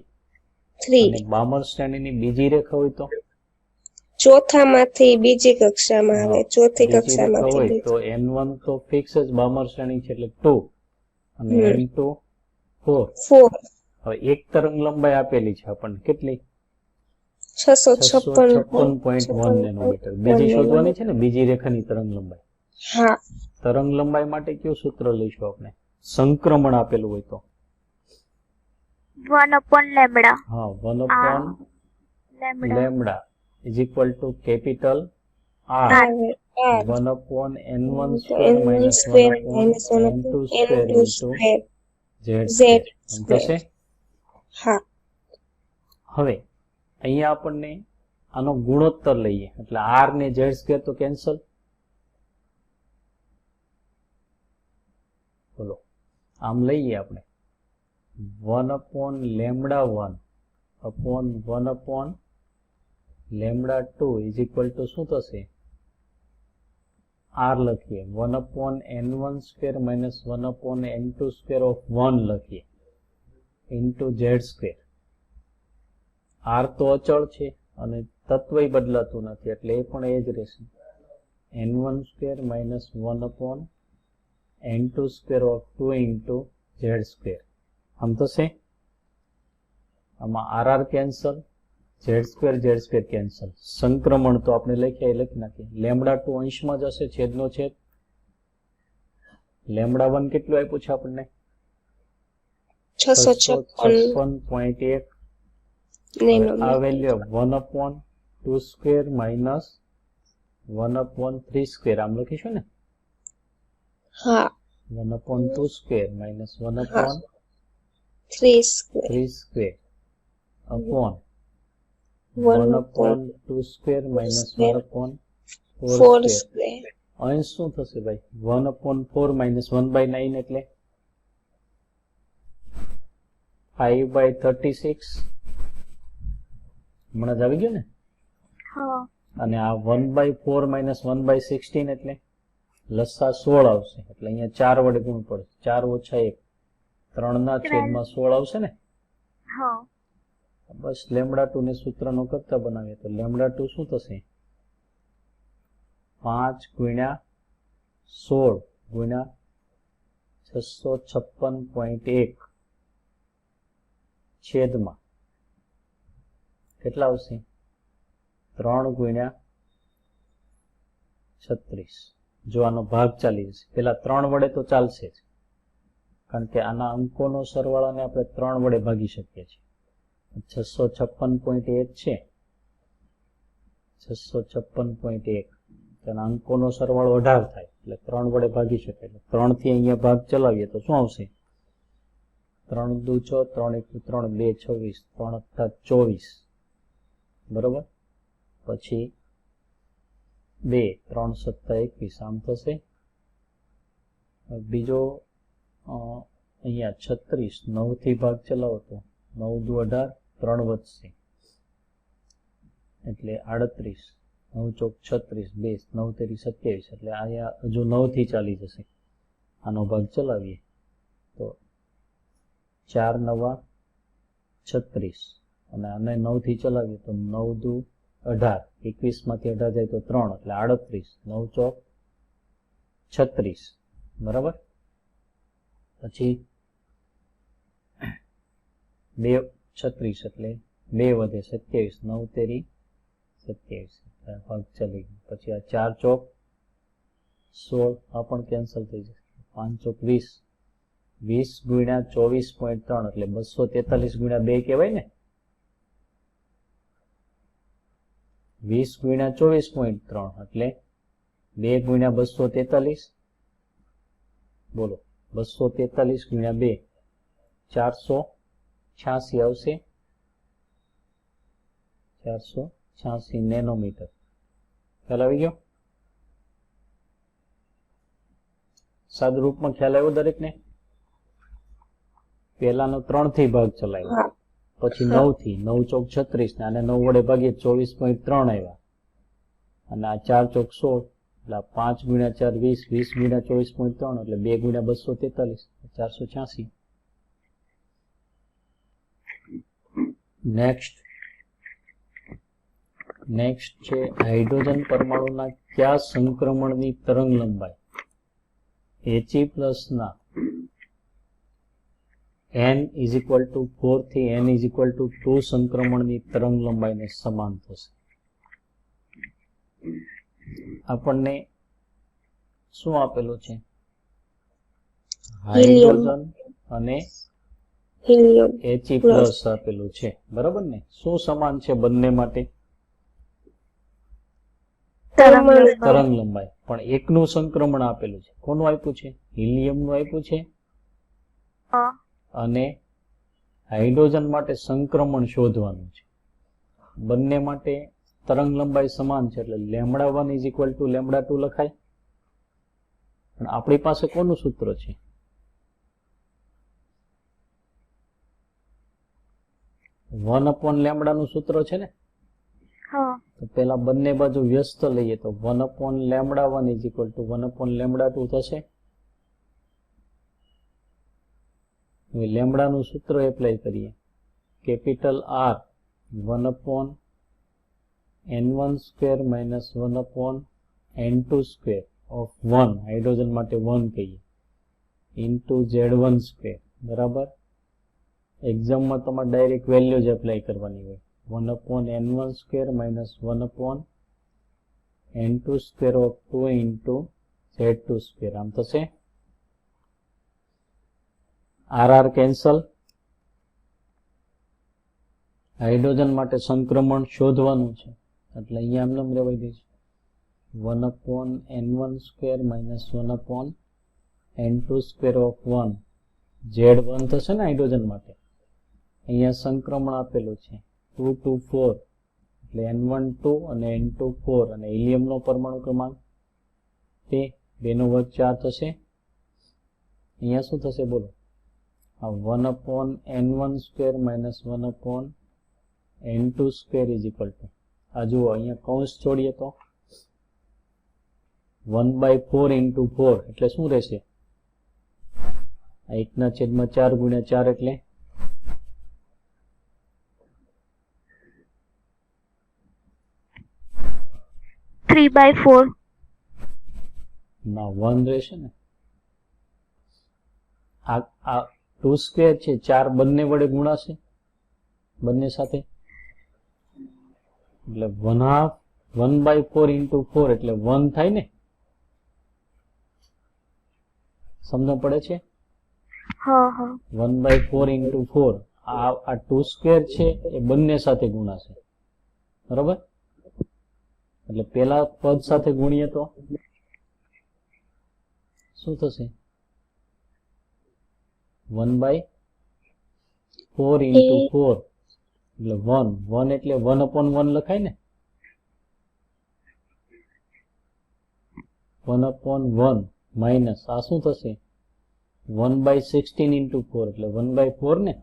3. અને બામર શ્રેણીની બીજી રેખા હોય તો ચોથામાંથી બીજી કક્ષામાં આવે. ચોથી બીજી રેખા કક્ષામાંથી હોય બીજી. તો n1 તો ફિક્સ જ બામર શ્રેણી છે એટલે 2 અને n2 4. 4. હવે એક તરંગ લંબાઈ આપેલી છે આપણને, કેટલી? 656.1 નેનોમીટર. બીજી શોધવાની છે ને, બીજી રેખાની તરંગ લંબાઈ. હા, તરંગ લંબાઈ માટે કયું સૂત્ર લઈશું આપણે? સંક્રમણ આપેલું હોય તો 1/λ. હા, 1/λ is equal to capital R. R. 1/n1 square minus 1/n2 square into z square. સમજાશે? હા, હવે અહીંયા આપણને આનો ગુણોત્તર લઈએ એટલે r ને z સ્ક્વેર તો કેન્સલ. બોલો, આમ લઈએ આપણે 1/λ1 upon 1/λ2 is equal to શું થશે? r લખીએ 1/n1 square minus 1/n2 square of 1 લખીએ into z square. r તો અચળ છે અને તત્વય બદલાતું નથી એટલે એ પણ એ જ રહેશે. n1 square minus 1/n2 square of 2 into z square. આમ થશે. આમાં r cancel, z square cancel. સંક્રમણ તો આપણે લખી નાખીએ. λ2 અંશમાં જશે, છેદનો છેદ. λ1 કેટલું આપ્યું છે આપણને? 656.1. આ વેલ્યુ 1/2 સ્ક્વેર માઇનસ 1/3 સ્ક્વેર આમ લખીશું ને. હા, 1/2 square minus 1/3 square upon 1/2 square minus 1/4 square. અંશ શું થશે ભાઈ? 1/4 માઇનસ 1/9 એટલે 5/36. હમણાં જ આવી ગયું ને. હા, અને આ 1/4 માઇનસ 1/16 એટલે લસા 16 આવશે એટલે અહીંયા 4 વડે ગુણ પડે. 4 ઓછા 1 3 ના છેદમાં 16 આવશે ને. હા. બસ λ2 ને સૂત્રનો કરતા બનાવીએ તો λ2 શું થશે? 5 ગુણ્યા 16 ગુણ્યા 656.1 છેદમાં કેટલા આવશે? 3 ગુણ્યા 36. જો આનો ભાગ ચાલી જશે, પેલા 3 વડે તો ચાલશે જ કારણ કે આના અંકોનો સરવાળાને આપણે 3 વડે ભાગી શકીએ છીએ. 656.1 છે, 656.1 તેના અંકોનો સરવાળો 18 થાય એટલે 3 વડે ભાગી શકાય. એટલે 3 થી અહીંયા ભાગ ચલાવીએ તો શું આવશે? 3 દુ 6, 3 1 3, 2 26, 3 24. બરોબર. પછી 2 3 7 21 આમ થશે. બીજો અહીંયા 36 9 થી ભાગ ચલાવો તો 9 દુ 18, 3 વધશે એટલે 38, 9 ચોક 36, 2 9 તેરી 27 એટલે અહીંયા હજુ 9 થી ચાલી જશે. આનો ભાગ ચલાવીએ તો 4 9 36 અને આને 9 થી ચલાવીએ તો 9 દુ 18, 21 માંથી 18 જાય તો 3 એટલે 38, 9 ચોક 36. બરાબર. પછી 2 36 એટલે 2 વધે 27, 9 તેરી 27 ભાગ ચલી ગયો. પછી આ 4 ચોક 16 આ પણ કેન્સલ થઈ જશે. 5 ચોક 20, 20 ગુણ્યા 24.3 એટલે 243 ગુણ્યા 2 કહેવાય ને. 20 ગુણ્યા 24.3 એટલે 2 ગુણ્યા 243. બોલો, 243 ગુણ્યા 2 486 આવશે. 486 નેનોમીટર. ખ્યાલ આવી ગયો? સાદું રૂપમાં ખ્યાલ આવ્યો દરેકને? પહેલાનો 3 થી ભાગ ચલાવ્યો, હા પછી 9 થી, 9 ચોક 36 ને આને 9 વડે ભાગીએ 24.3 આવ્યા, અને આ 4 ચોક 16 એટલે 5 ગુણ્યા 4 20, 20 ગુણ્યા 24.3 એટલે 2 ગુણ્યા 243, 486. નેક્સ્ટ છે હાઇડ્રોજન પરમાણુના કયા સંક્રમણની તરંગ લંબાઈ He+ ના n = 4 થી n = 2 સંક્રમણની તરંગ લંબાઈને સમાન થશે? આપણને શું આપેલું છે? હાઇડ્રોજન અને હિલિયમ He+ આપેલું છે, બરાબર ને? શું સમાન છે બંને માટે? તરંગ લંબાઈ. પણ એકનું સંક્રમણ આપેલું છે. કોનું આપ્યું છે? હિલિયમનું આપ્યું છે. અને હાઇડ્રોજન માટે સંક્રમણ શોધવાનું છે. બંને માટે તરંગ લંબાઈ સમાન છે એટલે λ1 = λ2 લખાય. પણ આપણી પાસે કોનું સૂત્ર છે? 1/λ નું સૂત્ર છે ને? તો પેલા બંને બાજુ વ્યસ્ત લઈએ તો 1/λ1 = 1/λ2 થશે. હવે લેમ્બડા નું સૂત્ર એપ્લાય કરીએ. Capital R 1/n1² - 1/n2² of 1, hydrogen માટે 1 કહીએ, ઇન્ટુ Z1², બરાબર? એક્ઝામમાં તમારે ડાયરેક્ટ વેલ્યુ જ એપ્લાય કરવાની હોય. 1/n1² - 1/n2² of 2 into Z2². આમ થશે. RR cancel. હાઇડ્રોજન માટે સંક્રમણ શોધવાનું છે એટલે અહીંયા આમ લેવાઈ દઈશું. 1/n1² - 1/n2² of 1, Z1 થશે ને હાઇડ્રોજન માટે. અહીંયા સંક્રમણ આપેલું છે 2 to 4 એટલે n1 2 અને n2 4, અને હિલિયમનો પરમાણુ ક્રમાંક તે 2/4 થશે. અહીંયા શું થશે બોલો? 1/n1² - 1/n2² = આ જુઓ અહીંયા કૌંસ જોડીએ તો 1/4 × 4 એટલે શું રહેશે? 1/4 × 4 એટલે 3/4. ના 1 રહેશે ને. આ 2² છે, 4 બંને વડે ગુણાશે, બંને સાથે, એટલે 1/4 × 4 એટલે 1 થાય ને. સમજ પડે છે? 1/4 × 4 આ 2² છે એ બંને સાથે ગુણાશે, બરાબર? એટલે પેલા પદ સાથે ગુણીએ તો શું થશે? 1/4 × 4 એટલે 1 એટલે 1/1 લખાય ને. 1/1 માઇનસ આ શું થશે? 1/16 × 4 એટલે 1/4 ને.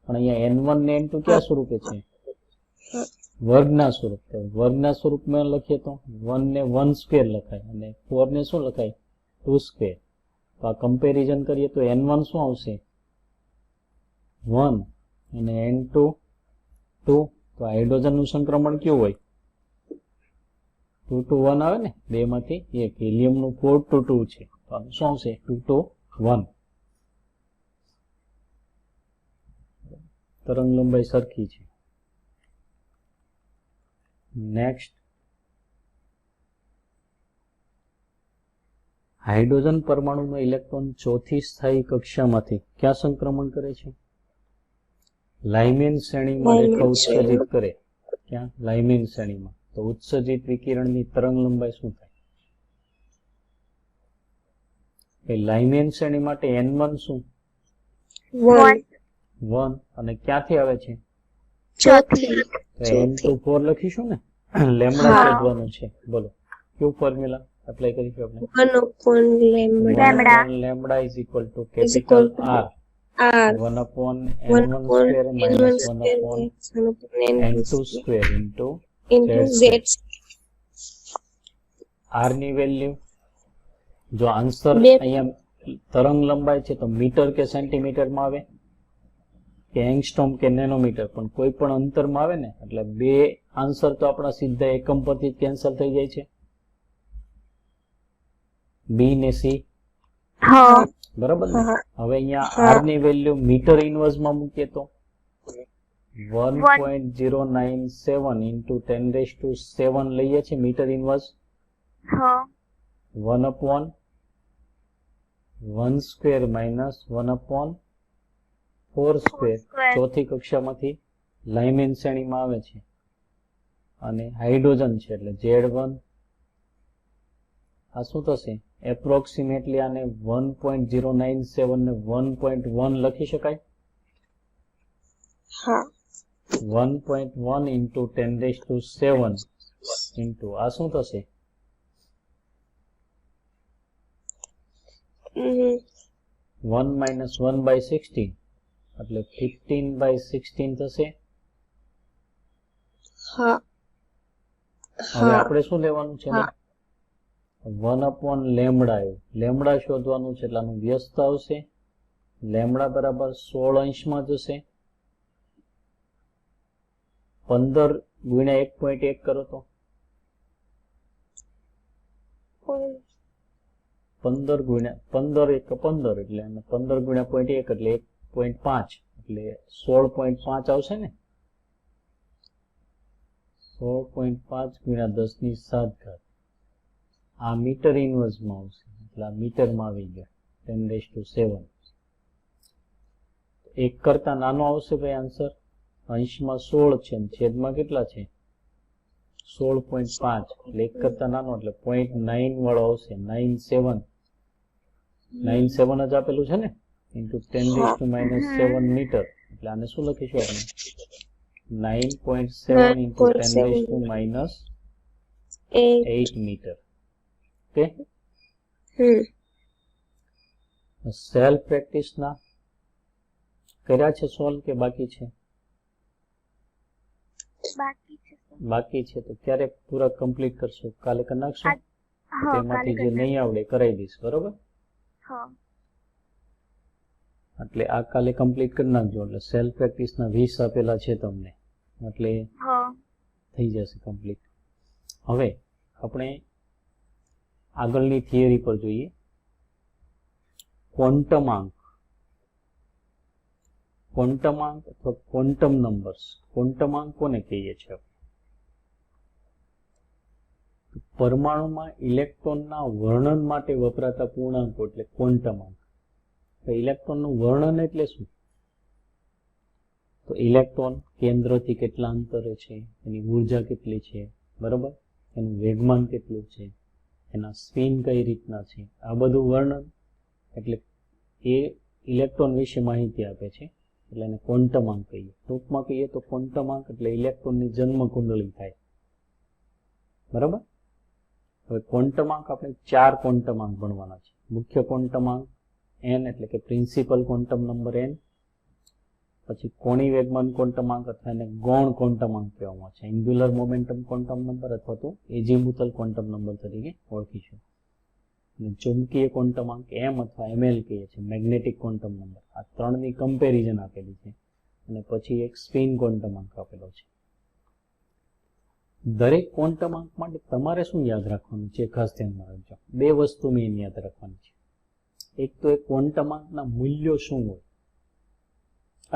પણ અહીંયા n1 ને n2 ક્યાં સ્વરૂપે છે? વર્ગના સ્વરૂપ. વર્ગના સ્વરૂપમાં લખીએ તો 1 ને 1² લખાય અને 4 ને શું લખાય? 2². તો આ કમ્પેરિઝન કરીએ તો n1 શું આવશે? 1 અને n2 2. તો હાઇડ્રોજનનું સંક્રમણ કેવું હોય? 2 to 1 આવે ને, બે માંથી એક. હિલિયમનું 4 to 2 છે, તો આનું શું આવશે? 2 to 1. તરંગ લંબાઈ સરખી છે. નેક્સ્ટ, હાઇડ્રોજન પરમાણુનો ઇલેક્ટ્રોન ચોથી સ્થાયી કક્ષામાંથી ક્યાં સંક્રમણ કરે છે? લાઇમેન શ્રેણીમાં રેખા ઉત્સર્જિત કરે. ક્યાં? લાઇમેન શ્રેણીમાં. તો ઉત્સર્જિત વિકિરણની તરંગ લંબાઈ શું થાય? લાઇમેન શ્રેણી માટે n1 શું? 1. અને ક્યાંથી આવે છે? n to 4 લખીશું ને. લેમ્બડા શોધવાનું છે. બોલો કયું ફોર્મ્યુલા? એપ્લાય કરીશું આપણે 1 upon lambda Lambda. Lambda is equal to is capital equal to R r 1 upon 1 n1 upon square n1 minus 1 square upon minus 1 upon n2 n2 square square into into z z R ની value જો answer બે અહીંયા તરંગ લંબાઈ છે તો metre કે સેન્ટીમીટરમાં આવે કે એંગસ્ટ્રોમ કે નેનોમીટર, પણ કોઈ પણ અંતરમાં આવે ને એટલે બે આન્સર તો આપણા સીધા એકમ પરથી કેન્સલ થઈ જાય છે, બી ને સી, હા બરાબર ને. હા હવે અહીંયા હા. આર ની વેલ્યુ મીટર ઇન્વર્સમાં મૂકીએ તો 1.097 ઇન્ટુ 10⁻⁷ લઈએ છીએ મીટર ઇન્વર્સ, હા 1 upon 1 square minus 1 upon 4 square square. ચોથી કક્ષામાંથી લાઇમેન શ્રેણીમાં આવે છે અને હાઇડ્રોજન છે એટલે Z1 આ શું થશે એપ્રોક્સિમેટલી આને 1.097 ને 1.1 લખી શકાય, હા 1.1 ઇન્ટુ 10⁻⁷ ઇન્ટુ આ શું થશે 1 minus 1/16 એટલે 15/16 થશે. હા હવે હા આપણે શું લેવાનું છે હા 1 upon લેમ્બડા આવ્યું, લેમ્બડા શોધવાનું છે એટલે આનું વ્યસ્ત આવશે, લેમ્બડા બરાબર 16 અંશમાં જશે, 15 ગુણ્યા 1.1 કરો તો 15 ગુણ્યા 15 એક 15 એટલે અને 15 ગુણ્યા 0.1 એટલે 1.5 એટલે 16.5 આવશે ને, 16.5 ગુણ્યા 10⁷ આ મીટર ઇન્વર્સમાં આવશે એટલે આ મીટરમાં આવી ગયા 10⁻⁷. એક કરતા નાનો આવશે ભાઈ આન્સર, અંશમાં 16 છે અને છેદમાં કેટલા છે 16.5 એટલે એક કરતા નાનો એટલે 0.9 વાળો આવશે, 97 જ આપેલું છે ને ઇન્ટુ 10⁻⁷ મીટર એટલે આને શું લખીશું આપણે 9.7 ઇન્ટુ 10⁻⁸ મીટર. ઓકે, સેલ્ફ પ્રેક્ટિસના કર્યા છે સોલ્વ કે બાકી છે? બાકી છે sir. બાકી છે તો ક્યારે પૂરા કમ્પ્લીટ કરશો? કાલે કરી નાખશો? હા કાલે તેમાંથી જે કરી નહીં આવડે કરાવી દઈશ, બરોબર? હા એટલે આ કાલે કમ્પ્લીટ કરી નાખજો એટલે સેલ્ફ પ્રેક્ટિસના 20 આપેલા છે તમને એટલે હા થઈ જશે કમ્પ્લીટ. હવે આપણે આગળની થિયરી પર જોઈએ. ક્વોન્ટમાંક, ક્વોન્ટમાંક અથવા ક્વોન્ટમ નંબર્સ, ક્વોન્ટમાંક કોને કહીએ છીએ? પરમાણુમાં ઇલેક્ટ્રોનના વર્ણન માટે વપરાતા પૂર્ણાંકો એટલે ક્વોન્ટમાંક. તો ઇલેક્ટ્રોનનું વર્ણન એટલે શું? તો ઇલેક્ટ્રોન કેન્દ્રથી કેટલા અંતરે છે, એની ઉર્જા કેટલી છે, બરોબર, એનું વેગમાન કેટલું છે, એના સ્પિન કઈ રીતના છે, આ બધું વર્ણન એટલે એ ઇલેક્ટ્રોન વિશે માહિતી આપે છે એટલે એને ક્વોન્ટમાંક કહીએ. ટૂંકમાં કહીએ તો ક્વોન્ટમાંક એટલે ઇલેક્ટ્રોનની જન્મ કુંડળી થાય, બરાબર. હવે ક્વોન્ટમાંક આપણે 4 ક્વોન્ટમાંક ભણવાના છે. મુખ્ય ક્વોન્ટમાંક n એટલે કે પ્રિન્સિપલ ક્વોન્ટમ નંબર n, પછી કોણી વેગમાન ક્વોન્ટમાંક અથવા એને ગૌણ ક્વોન્ટમાંક કહેવામાં છે, એન્ગ્યુલર મોમેન્ટમ ક્વોન્ટમ નંબર અથવા તો એજીમુથલ ક્વોન્ટમ નંબર તરીકે ઓળખીશું. અને ચુંબકીય ક્વોન્ટમાંક m અથવા ml કહીએ છીએ, મેગ્નેટિક ક્વોન્ટમ નંબર. આ ત્રણની કમ્પેરિઝન આપેલી છે અને પછી એક સ્પિન ક્વોન્ટમાંક આપેલો છે. દરેક ક્વોન્ટમાંક માટે તમારે શું યાદ રાખવાનું છે ખાસ ધ્યાનમાં રાખજો. 2 વસ્તુ મેં યાદ રાખવાની છે. એક તો એ ક્વોન્ટમાંકના મૂલ્યો શું હોય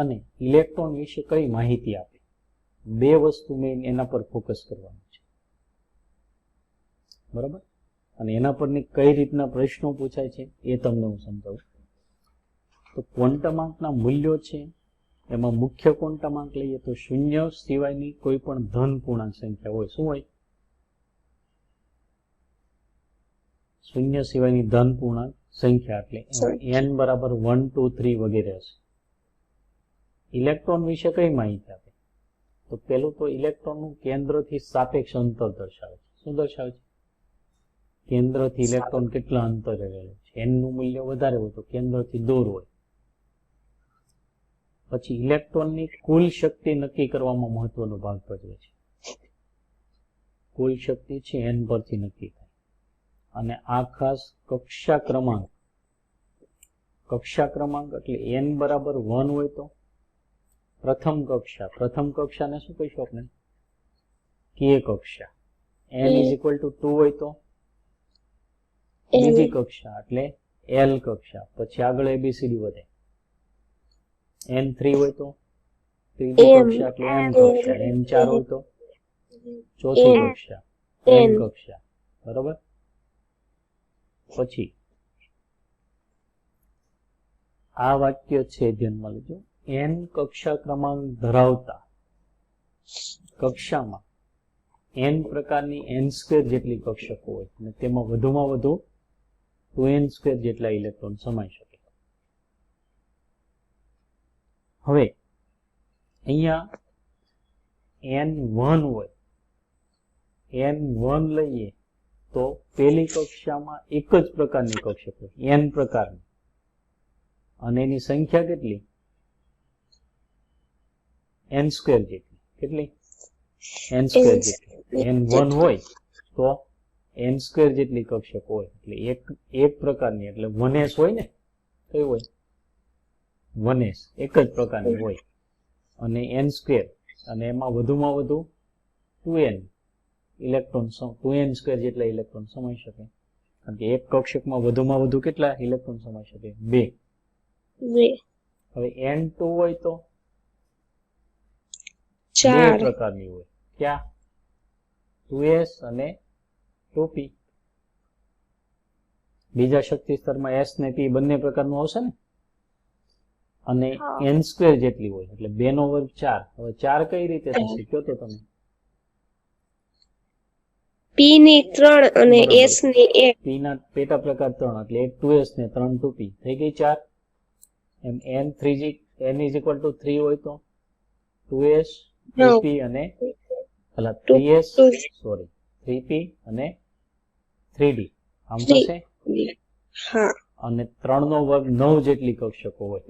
અને ઇલેક્ટ્રોન વિશે કઈ માહિતી આપે. 2 વસ્તુ મેં એના પર ફોકસ કરવાનું છે, બરાબર. અને એના પરની કઈ રીતના પ્રશ્નો પૂછાય છે એ તમને હું સમજાવું. તો ક્વોન્ટમાંકના મૂલ્યો છે એમાં મુખ્ય ક્વોન્ટમાંક લઈએ તો 0 સિવાયની કોઈ પણ ધન પૂર્ણાંક સંખ્યા હોય. શું હોય? 0 સિવાયની ધન પૂર્ણાંક સંખ્યા એટલે n બરાબર 1 2 3 વગેરે હશે. ઇલેક્ટ્રોન વિશે કઈ માહિતી આપે? તો પેલું તો ઇલેક્ટ્રોનનું કેન્દ્રથી સાપેક્ષ અંતર દર્શાવે છે. શું દર્શાવે છે? કેન્દ્રથી ઇલેક્ટ્રોન કેટલા અંતરે રહેલો છે. n નું મૂલ્ય વધારે હોય તો કેન્દ્રથી દૂર હોય. પછી ઇલેક્ટ્રોનની કુલ શક્તિ નક્કી કરવામાં મહત્વનો ભાગ ભજવે છે. કુલ શક્તિ છે n પરથી નક્કી થાય. અને આ ખાસ કક્ષા ક્રમાંક એટલે n બરાબર 1 હોય તો પ્રથમ કક્ષાને શું કહીશું આપણે? k કક્ષા. n ઇઝ ઇક્વલ ટુ 2 હોય તો બીજી કક્ષા એટલે l કક્ષા. પછી આગળ ABCD વધે. n 3 હોય તો ત્રીજી કક્ષા એટલે m કક્ષા. n 4 હોય તો ચોથી કક્ષા n કક્ષા. બરોબર. પછી આ વાક્ય છે ધ્યાનમાં લેજો. n કક્ષા ક્રમાંક ધરાવતા કક્ષામાં n પ્રકારની n² જેટલી કક્ષકો હોય અને તેમાં વધુમાં વધુ 2n² જેટલા ઇલેક્ટ્રોન સમાઈ શકે. હવે અહીંયા n1 હોય, n1 લઈએ તો પેલી કક્ષામાં એક જ પ્રકારની કક્ષકો n પ્રકારની, અને એની સંખ્યા કેટલી? n² જેટલી. કેટલી? n² જેટલી. n1 હોય તો n² જેટલી કક્ષકો હોય એટલે એક પ્રકારની એટલે 1s હોય ને. કઈ હોય? 1s એક જ પ્રકારની હોય. અને n² અને એમાં વધુમાં વધુ 2n ઇલેક્ટ્રોન 2n² જેટલા ઇલેક્ટ્રોન સમાઈ શકે. કારણ કે એક કક્ષકમાં વધુમાં વધુ કેટલા ઇલેક્ટ્રોન સમાઈ શકે? 2. હવે n2 હોય તો 2 પ્રકારની હોય. ક્યાં? 2s અને 2p. બીજા શક્તિ સ્તરમાં s ને p બંને પ્રકારનું આવશે ને. અને n² જેટલી હોય એટલે 2 નો વર્ગ 4. હવે 4 કઈ રીતે થશે કયો તો તમે? p ની 3 અને s ની 1. p ના પેટા પ્રકાર 3 એટલે 1 2s ને 3 2p થઈ ગઈ 4. એમ n is equal to 3 હોય તો 2s 2p અને 3p અને 3d આમ થશે. હા. અને 3 નો વર્ગ 9 જેટલી કક્ષકો હોય.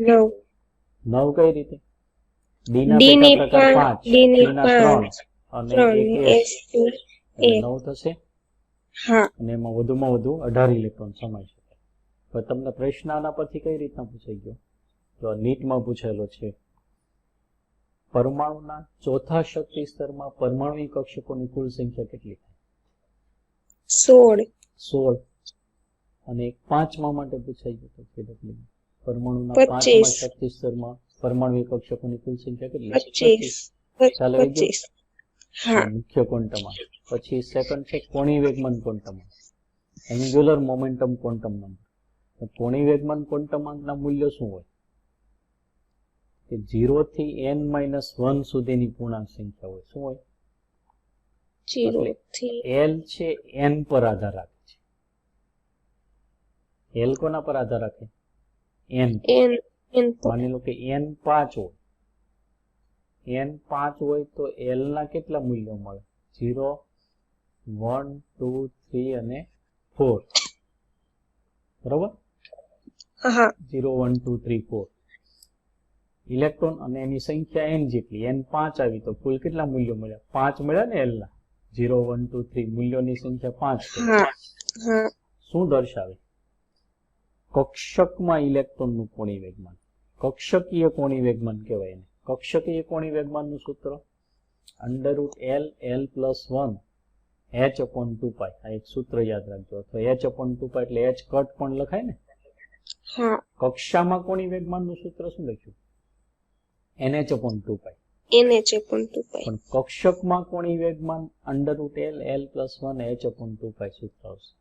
9 કઈ રીતે? d ના પેટા પ્રકાર 5, d ના 3 અને 1s એટલે 9 થશે. અને એમાં વધુમાં વધુ 18 ઇલેક્ટ્રોન સમાઈ શકે. તો તમને પ્રશ્ન આના પરથી કઈ રીતના પૂછાઈ ગયો? તો નીટમાં પૂછેલો છે. પરમાણુના ચોથા શક્તિ સ્તરમાં પરમાણુ કક્ષકોની કુલ સંખ્યા કેટલી થાય? 16. અને પાંચમા માટે પૂછાઈ ગયો તો પરમાણુના પાંચમા શક્તિ સ્તરમાં પરમાણુ કક્ષકોની કુલ સંખ્યા કેટલી? 25. ચાલો મુખ્ય ક્વોન્ટમમાં. પછી સેકન્ડ છે કોણીય વેગમાન ક્વોન્ટમમાં, એન્ગ્યુલર મોમેન્ટમ ક્વોન્ટમ નંબર. કોણીય વેગમાન ક્વોન્ટમના મૂલ્ય શું હોય? કે 0 થી n-1 સુધીની પૂર્ણાંક સંખ્યા હોય. શું હોય? 0 થી l છે n પર આધાર રાખે છે. l કોના પર આધાર રાખે? n. માની લો કે n 5 હોય. n 5 હોય તો l ના કેટલા મૂલ્યો મળે? 0 1 2 3 અને 4. બરોબર? 0 1 2 3 4 ઇલેક્ટ્રોન અને એની સંખ્યા n જેટલી. n 5 આવી તો કુલ કેટલા મૂલ્યો મળ્યા? 5 મળ્યા ને l ના. 0 1 2 3 મૂલ્યોની સંખ્યા 5 છે. શું દર્શાવે? કક્ષકમાં ઇલેક્ટ્રોનનું કોણીય વેગમાન. કક્ષકીય કોણીય વેગમાન કહેવાય એને. કક્ષકીય કોણીય વેગમાનનું સૂત્ર √l l+1 h/2π. આ એક સૂત્ર યાદ રાખજો. અથવા h/2π એટલે h કટ પણ લખાય ને. કક્ષામાં કોણીય વેગમાનનું સૂત્ર શું લખ્યું? nh/2π. પણ કક્ષકમાં કોણીય વેગમાન √l l+1 h/2π સૂત્ર આવશે.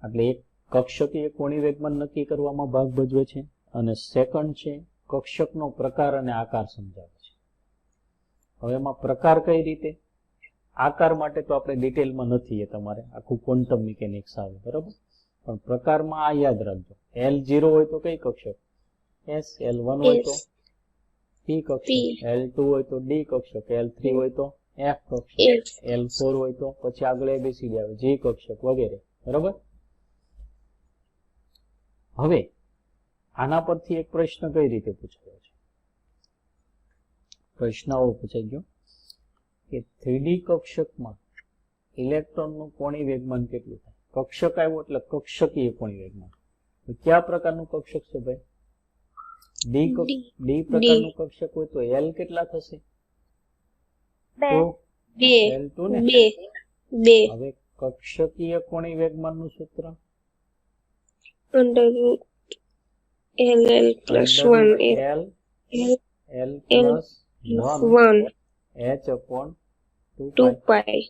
એટલે એક કક્ષકીય કોણીય વેગમાન નક્કી કરવામાં ભાગ ભજવે છે. અને સેકન્ડ છે કક્ષકનો પ્રકાર અને આકાર સમજાવે છે. હવે એમાં પ્રકાર કઈ રીતે? આકાર માટે તો આપણે ડિટેલમાં નથી, એ તમારે આખું ક્વોન્ટમ મિકેનિક્સ આવે. બરાબર? પણ પ્રકારમાં આ યાદ રાખજો. L0 હોય તો કઈ કક્ષક? S. L1 હોય તો P કક્ષક. L2 હોય તો D કક્ષક. L3 હોય તો એફ કક્ષક, F L4 હોય તો પછી આગળ ABCD આવે, G કક્ષક વગેરે. બરાબર. હવે આના પરથી એક પ્રશ્ન કઈ રીતે પૂછાયો છે? પ્રશ્ન આવો પૂછાઈ ગયો કે 3D કક્ષકમાં ઇલેક્ટ્રોનનું કોણીય વેગમાન કેટલું થાય? કક્ષક આવ્યો એટલે કક્ષકીય કોણીય વેગમાન. તો કયા પ્રકારનું કક્ષક છે ભાઈ? ડી પ્રકારનું કક્ષક હોય તો L કેટલા થશે? બે. તો 2 L2 ને. 2 હવે કક્ષકીય કોણીય વેગમાનનું સૂત્ર under root LL plus 1 L L plus 1 1 h upon 2 2 pi pi.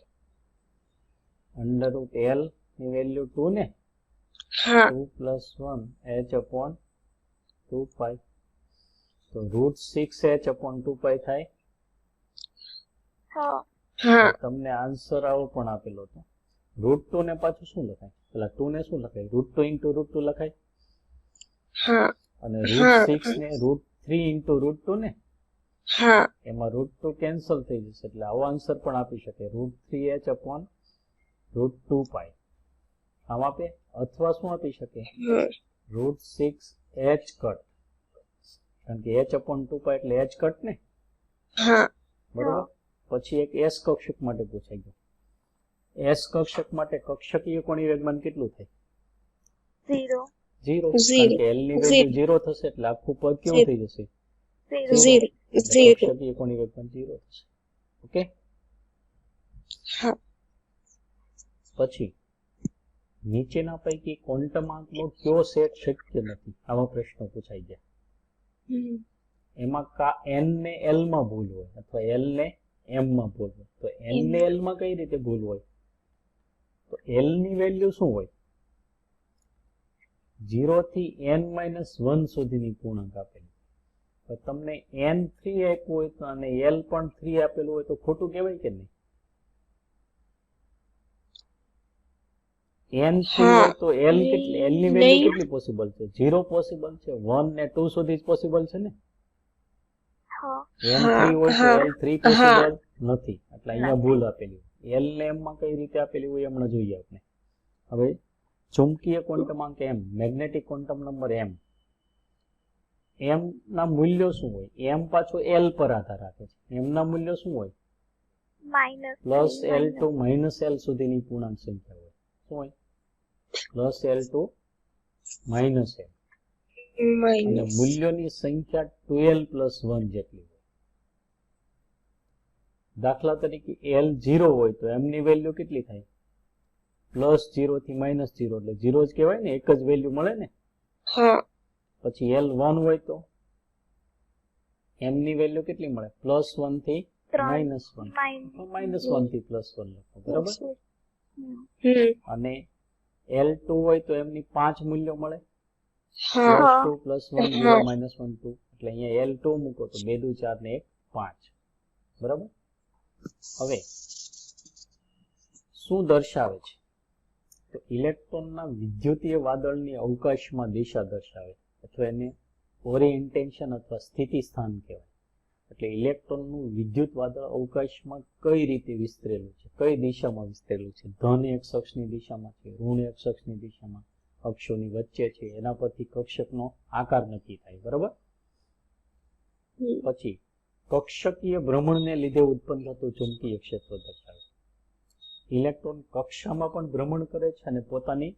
under root L ની વેલ્યુ 2 ને, હા 2 plus 1 h upon 2 pi. તો root 6h upon 2 pi થાય. હા. હા તમને આન્સર આવો પણ આપેલો હતો. રૂટ 2 ને પાછું શું લખાય? પેલા 2 ને શું લખાય? રૂટ 2 ઇન્ટુ રૂટ 2 લખાય. હા અને હા. રૂટ 6 ને રૂટ 3 ઇન્ટુ રૂટ 2 ને, હા એમાં રૂટ 2 કેન્સલ થઈ જશે એટલે આવો આન્સર પણ આપી શકે, route 3h upon route 2 pi. આમ આપે, અથવા શું આપી શકે? રૂટ 6h કટ, કારણ કે h upon 2 pi એટલે h કટ ને. હા બરોબર. પછી એક S કક્ષક માટે પૂછાઈ ગયું. S કક્ષક માટે કક્ષકીય કોણીય વેગમાન કેટલું થાય? 0. 0. Zero. કારણ કે L ની વેલ્યુ 0 થશે એટલે આખું પદ કેવું થઈ જશે? 0. 0 એટલે 0 કક્ષકીય કોણીય વેગમાન 0 થશે. ઓકે. હા પછી નીચેના પૈકી ક્વોન્ટમ આંકનો કયો સેટ શક્ય નથી? આવા પ્રશ્નો પૂછાઈ ગયા. એમાં કા n ને l માં ભૂલ હોય અથવા l ને m માં ભૂલ હોય. તો n ને l માં કઈ રીતે ભૂલ હોય? તો l ની વેલ્યુ શું હોય? 0 થી n-1 સુધીની પૂર્ણાંક આપેલી. તો તમને n 3 આપ્યું હોય તો અને l પણ 3 આપેલું હોય તો ખોટું કહેવાય કે નહીં? n 3 હોય તો l કેટલી, l ની વેલ્યુ કેટલી પોસિબલ છે? 0 પોસિબલ છે, 1 ને 2 સુધી જ પોસિબલ છે ને. હા. n 3 હોય તો l 3 પોસિબલ નથી, એટલે અહીંયા નથી. ભૂલ આપેલી. l ને m માં કઈ રીતે આપેલી હોય હમણાં જોઈએ આપણે. હવે ચુંબકીય ક્વોન્ટમ આંક m, magnetic quantum number m, m ના મૂલ્યો શું હોય? m પાછો l પર આધાર રાખે છે. m ના મૂલ્યો શું હોય? પ્લસ L2 માઇનસ L સુધીની પૂર્ણાંક સંખ્યા હોય. શું હોય? Plus L2 minus L. અને માઇનસ મૂલ્યોની સંખ્યા 2l plus 1 જેટલી હોય. દાખલા તરીકે L 0 હોય તો m ની વેલ્યુ કેટલી થાય? પ્લસ 0 થી માઇનસ 0 એટલે 0 જ કહેવાય ને, એક જ વેલ્યુ મળે ને. હા પછી L 1 હોય તો m ની વેલ્યુ કેટલી મળે? પ્લસ 1 થી માઇનસ 1, માઇનસ 1 થી પ્લસ 1 લખો. બરાબર. અને L2 હોય તો એમની 5 મૂલ્યો મળે. હા +2 +1 0 -1 2 એટલે અહીંયા L2 મૂકો તો 2 2 4 ને 1 5. બરાબર. હવે શું દર્શાવે છે? તો ઇલેક્ટ્રોનના વિદ્યુતીય વાદળની અવકાશમાં દિશા દર્શાવે, અથવા એને ઓરિએન્ટેશન અથવા સ્થિતિ સ્થાન કહેવાય. એટલે ઇલેક્ટ્રોનનું વિદ્યુત વાદળ અવકાશમાં કઈ રીતે વિસ્તરેલું છે, કઈ દિશામાં વિસ્તરેલું છે? ધન એક્સ અક્ષની દિશામાં છે, ઋણ એક્સ અક્ષની દિશામાં, અક્ષોની વચ્ચે છે, એના પરથી કક્ષકનો આકાર નક્કી થાય. બરાબર. પછી કક્ષકીય ભ્રમણને લીધે ઉત્પન્ન થતું ચુંબકીય ક્ષેત્ર દર્શાવે. ઇલેક્ટ્રોન કક્ષામાં પણ ભ્રમણ કરે છે અને પોતાની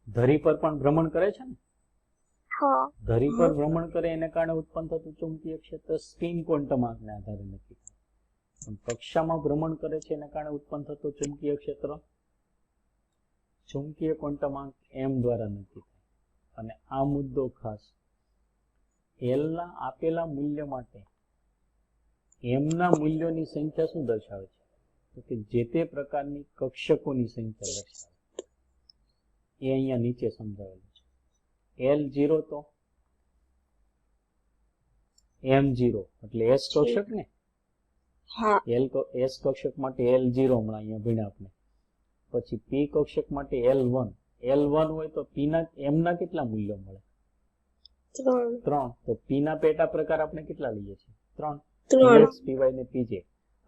ધરી પર પણ ભ્રમણ કરે છે ને. ધરી પર ભ્રમણ કરે એને કારણે ઉત્પન્ન થતું ચુંબકીય ક્ષેત્ર સ્પિન ક્વોન્ટમ આંકને આધારે નક્કી થાય. પણ કક્ષામાં ભ્રમણ કરે છે એને કારણે ઉત્પન્ન થતું ચુંબકીય ક્ષેત્ર ચુંબકીય ક્વોન્ટમ આંક m દ્વારા નક્કી થાય. અને આ મુદ્દો ખાસ L ના આપેલા મૂલ્ય માટે m ના મૂલ્યોની સંખ્યા શું દર્શાવે છે? તો કે જે તે પ્રકારની કક્ષકોની સંખ્યા દર્શાવે. એ અહીંયા નીચે સમજાવેલું છે. L0 તો M0 એટલે S કક્ષક ને. S કક્ષક માટે L0 હમણાં અહીંયા ભણ્યા આપણે. પછી P કક્ષક માટે L1. L1 હોય તો P ના M ના કેટલા મૂલ્યો મળે? 3. તો P ના પેટા પ્રકાર આપણે કેટલા લઈએ છીએ? 3. PX, PY ને PJ.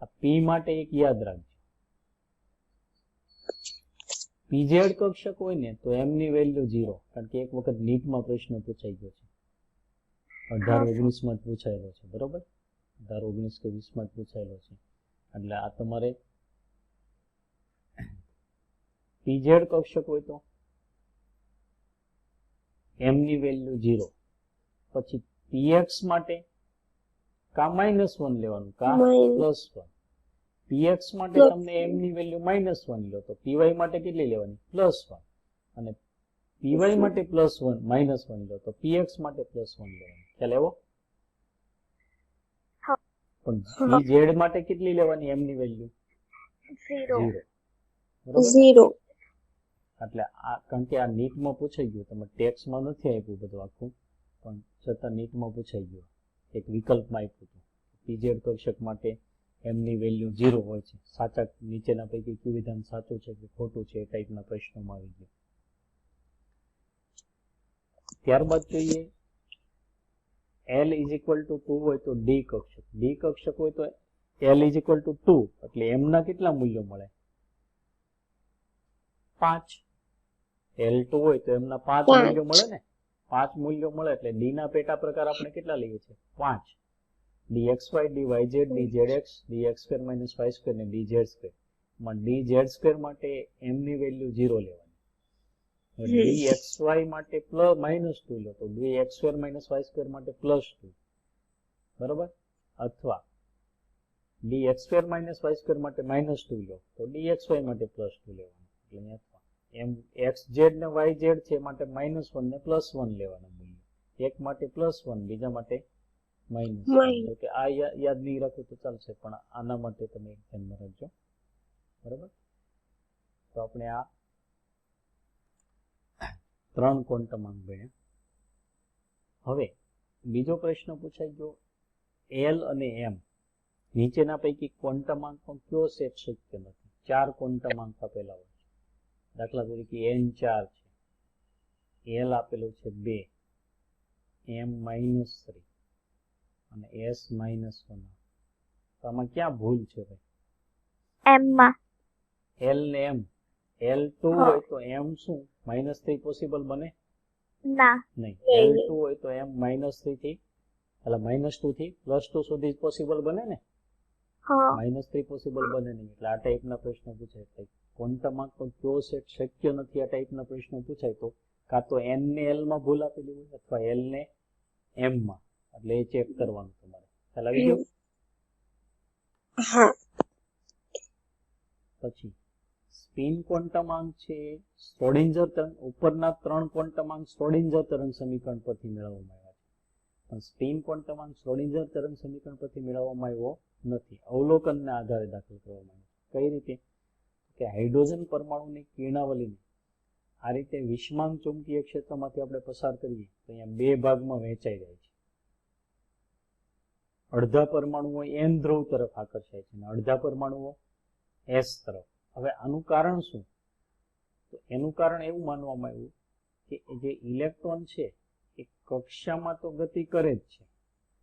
આ પી માટે એક યાદ રાખજો, પીઝેડ કક્ષક હોય ને તો એમ ની વેલ્યુ 0, કારણ કે એક વખત નીટમાં પ્રશ્ન પૂછાઈ ગયો છે, 18-19 માં જ પૂછાયેલો છે, બરોબર, 18-19 કે 20 માં જ પૂછાયેલો છે. એટલે આ તમારે પીઝેડ કક્ષક હોય તો એમ ની વેલ્યુ 0, પછી પીએક્સ માટે કા -1 લેવાનું કા +1. પીએક્સ માટે તમને એમ ની વેલ્યુ -1 લો તો પીવાય માટે કેટલી લેવાની +1, અને પીવાય માટે -1 લો તો પીએક્સ માટે +1 લેવાની. ખ્યાલ આવ્યો? પણ પીઝેડ માટે કેટલી લેવાની એમ ની વેલ્યુ 0. 0, બરોબર. 0. એટલે આ કારણ કે આ નીટમાં પૂછાઈ ગયું, તમે ટેક્સમાં નથી આપ્યું બધું આખું, પણ છતાં નીટમાં પૂછાઈ ગયું, એક વિકલ્પમાં આપ્યું હતું પીઝેડ કક્ષક માટે એમ ની વેલ્યુ 0 હોય છે. સાચા નીચેના પૈકી કયું વિધાન સાચું છે કે ખોટું છે એ ટાઈપના પ્રશ્નોમાં આવી ગયું. ત્યારબાદ જોઈએ L = 2 હોય તો ડી કક્ષક, ડી કક્ષક હોય તો L = 2 એટલે m ના કેટલા મૂલ્યો મળે 5. L2 હોય તો એમના 5 મૂલ્યો મળે ને, 5 મૂલ્યો મળે એટલે ડી ના પેટા પ્રકાર આપણે કેટલા લઈએ છીએ 5. dxy dyz dzx dx2 - y2 ને dz2 માં dz2 માટે m ની વેલ્યુ 0 લેવાની, dxy માટે -2 લો તો dx2 - y2 માટે +2, બરોબર, અથવા dx2 - y2 માટે -2 લો તો dxy માટે +2 લેવાનું. એટલે અથવા એમ xz ને yz છે માટે -1 ને +1 લેવાના મૂલ્ય, એક માટે +1 બીજા માટે -1. તો કે આ યાદ નહીં રાખો તો ચાલશે, પણ આના માટે તમે ધ્યાનમાં રાખજો, બરાબર. તો આપણે આ 3 ક્વોન્ટમ અંક ભણ્યા. હવે બીજો પ્રશ્ન પૂછાઈ ગયો, L અને M નીચેના પૈકી ક્વોન્ટમ અંકનો કયો સેટ શક્ય નથી? 4 ક્વોન્ટમ અંક આપેલા હોય છે, દાખલા તરીકે N4 છે, L આપેલું છે 2, M -3 અને S -1. તો આમાં ક્યાં ભૂલ છે ભાઈ? M માં. L ને M, L2 હોય તો M શું -3 પોસિબલ બને? ના. નહીં. L2 હોય તો M -3 થી એટલે -2 થી +2 સુધી પોસિબલ બને ને? -3 પોસિબલ બને નહીં. એટલે આ ટાઈપના પ્રશ્નો પૂછાય, એટલે ક્વોન્ટમ અંકનો કયો સેટ શક્ય નથી આ ટાઈપના પ્રશ્નો પૂછાય તો કાં તો N ને L માં ભૂલ આપેલી હોય અથવા L ને M માં, એટલે એ ચેક કરવાનું તમારે. ખ્યાલ આવી ગયો? હા. પછી સ્પિન ક્વોન્ટમ અંક છે શ્રોડિંજર તરંગ, ઉપરના 3 ક્વોન્ટમ અંક શ્રોડિંજર તરંગ સમીકરણ પરથી મેળવવામાં આવ્યા છે, પણ સ્પિન ક્વોન્ટમ અંક શ્રોડિંજર તરંગ સમીકરણ પરથી મેળવવામાં આવ્યો નથી, અવલોકનના આધારે દાખલ કરવામાં આવ્યો. કઈ રીતે? કે હાઇડ્રોજન પરમાણુની કિરણાવલીને આ રીતે વિષમાંગ ચુંબકીય ક્ષેત્રમાંથી આપણે પસાર કરીએ તો અહીંયા 2 ભાગમાં વહેંચાઈ જાય છે. અડધા પરમાણુઓ N ધ્રુવ તરફ આકર્ષાય છે અને અડધા પરમાણુઓ S તરફ. હવે આનું કારણ શું? તો એનું કારણ એવું માનવામાં આવ્યું કે જે ઇલેક્ટ્રોન છે એ કક્ષામાં તો ગતિ કરે જ છે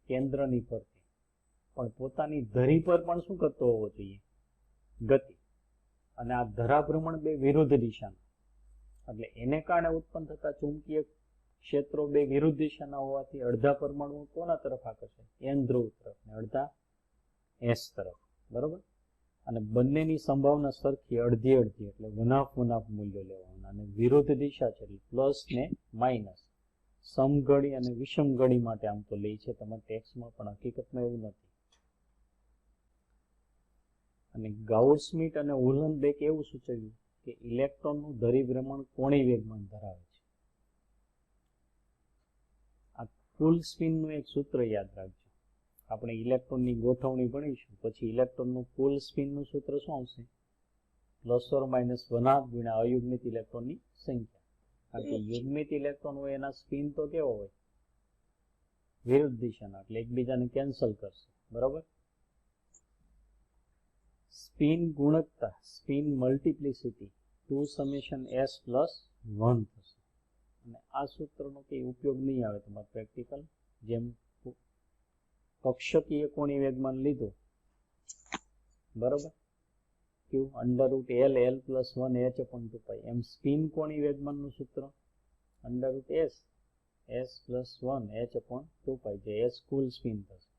કેન્દ્રની ફરતે, પણ પોતાની ધરી પર પણ શું કરતો હોવો જોઈએ? ગતિ. અને આ ધરાભ્રમણ 2 વિરુદ્ધ દિશાના, એટલે એને કારણે ઉત્પન્ન થતા ચુંબકીય ક્ષેત્રો 2 વિરુદ્ધ દિશાના હોવાથી અડધા પરમાણુઓ કોના તરફ આકર્ષાય? N ધ્રુવ તરફ ને અડધા S તરફ, બરોબર. અને બંનેની સંભાવના સરખી અડધી એટલે 1/2 મૂલ્યો લેવાના, અને વિરુદ્ધ દિશા છે એટલે પ્લસ ને માઇનસ, સમઘડી અને વિષમઘડી માટે આમ તો લે છે તમારા ટેક્સ્ટમાં, પણ હકીકતમાં એવું નથી. અને ગાઉડ-સ્મિટ અને ઉહલેનબેક એવું સૂચવ્યું કે ઇલેક્ટ્રોનનું ધરીભ્રમણ કોણીય વેગમાન ધરાવે છે. આ કુલ સ્પિનનું એક સૂત્ર યાદ રાખજો. આપણે ઇલેક્ટ્રોનની ગોઠવણી ભણીશું પછી ઇલેક્ટ્રોનનું કુલ સ્પિનનું સૂત્ર શું આવશે? ±1/2 ગુણ્યા અયુગ્મિત ઇલેક્ટ્રોનની સંખ્યા. કારણ કે યુગ્મિત ઇલેક્ટ્રોન હોય એના સ્પિન તો કેવો હોય? વિરુદ્ધ દિશાના, એટલે એકબીજાને કેન્સલ કરશે, બરોબર. સ્પિન ગુણકતા, સ્પિન મલ્ટિપ્લિસિટી 2s+1 થશે. અને આ સૂત્રનો કંઈ ઉપયોગ નહીં આવે તમારે પ્રેક્ટિકલ, જેમ કક્ષકીય કોણીય વેગમાન લીધું બરોબર. ક્યુ under root L L plus 1h/2π. એમ સ્પિન કોણી વેગમાનનું સૂત્ર under root S S plus 1h/2π, જે એસ કુલ સ્પિન થશે.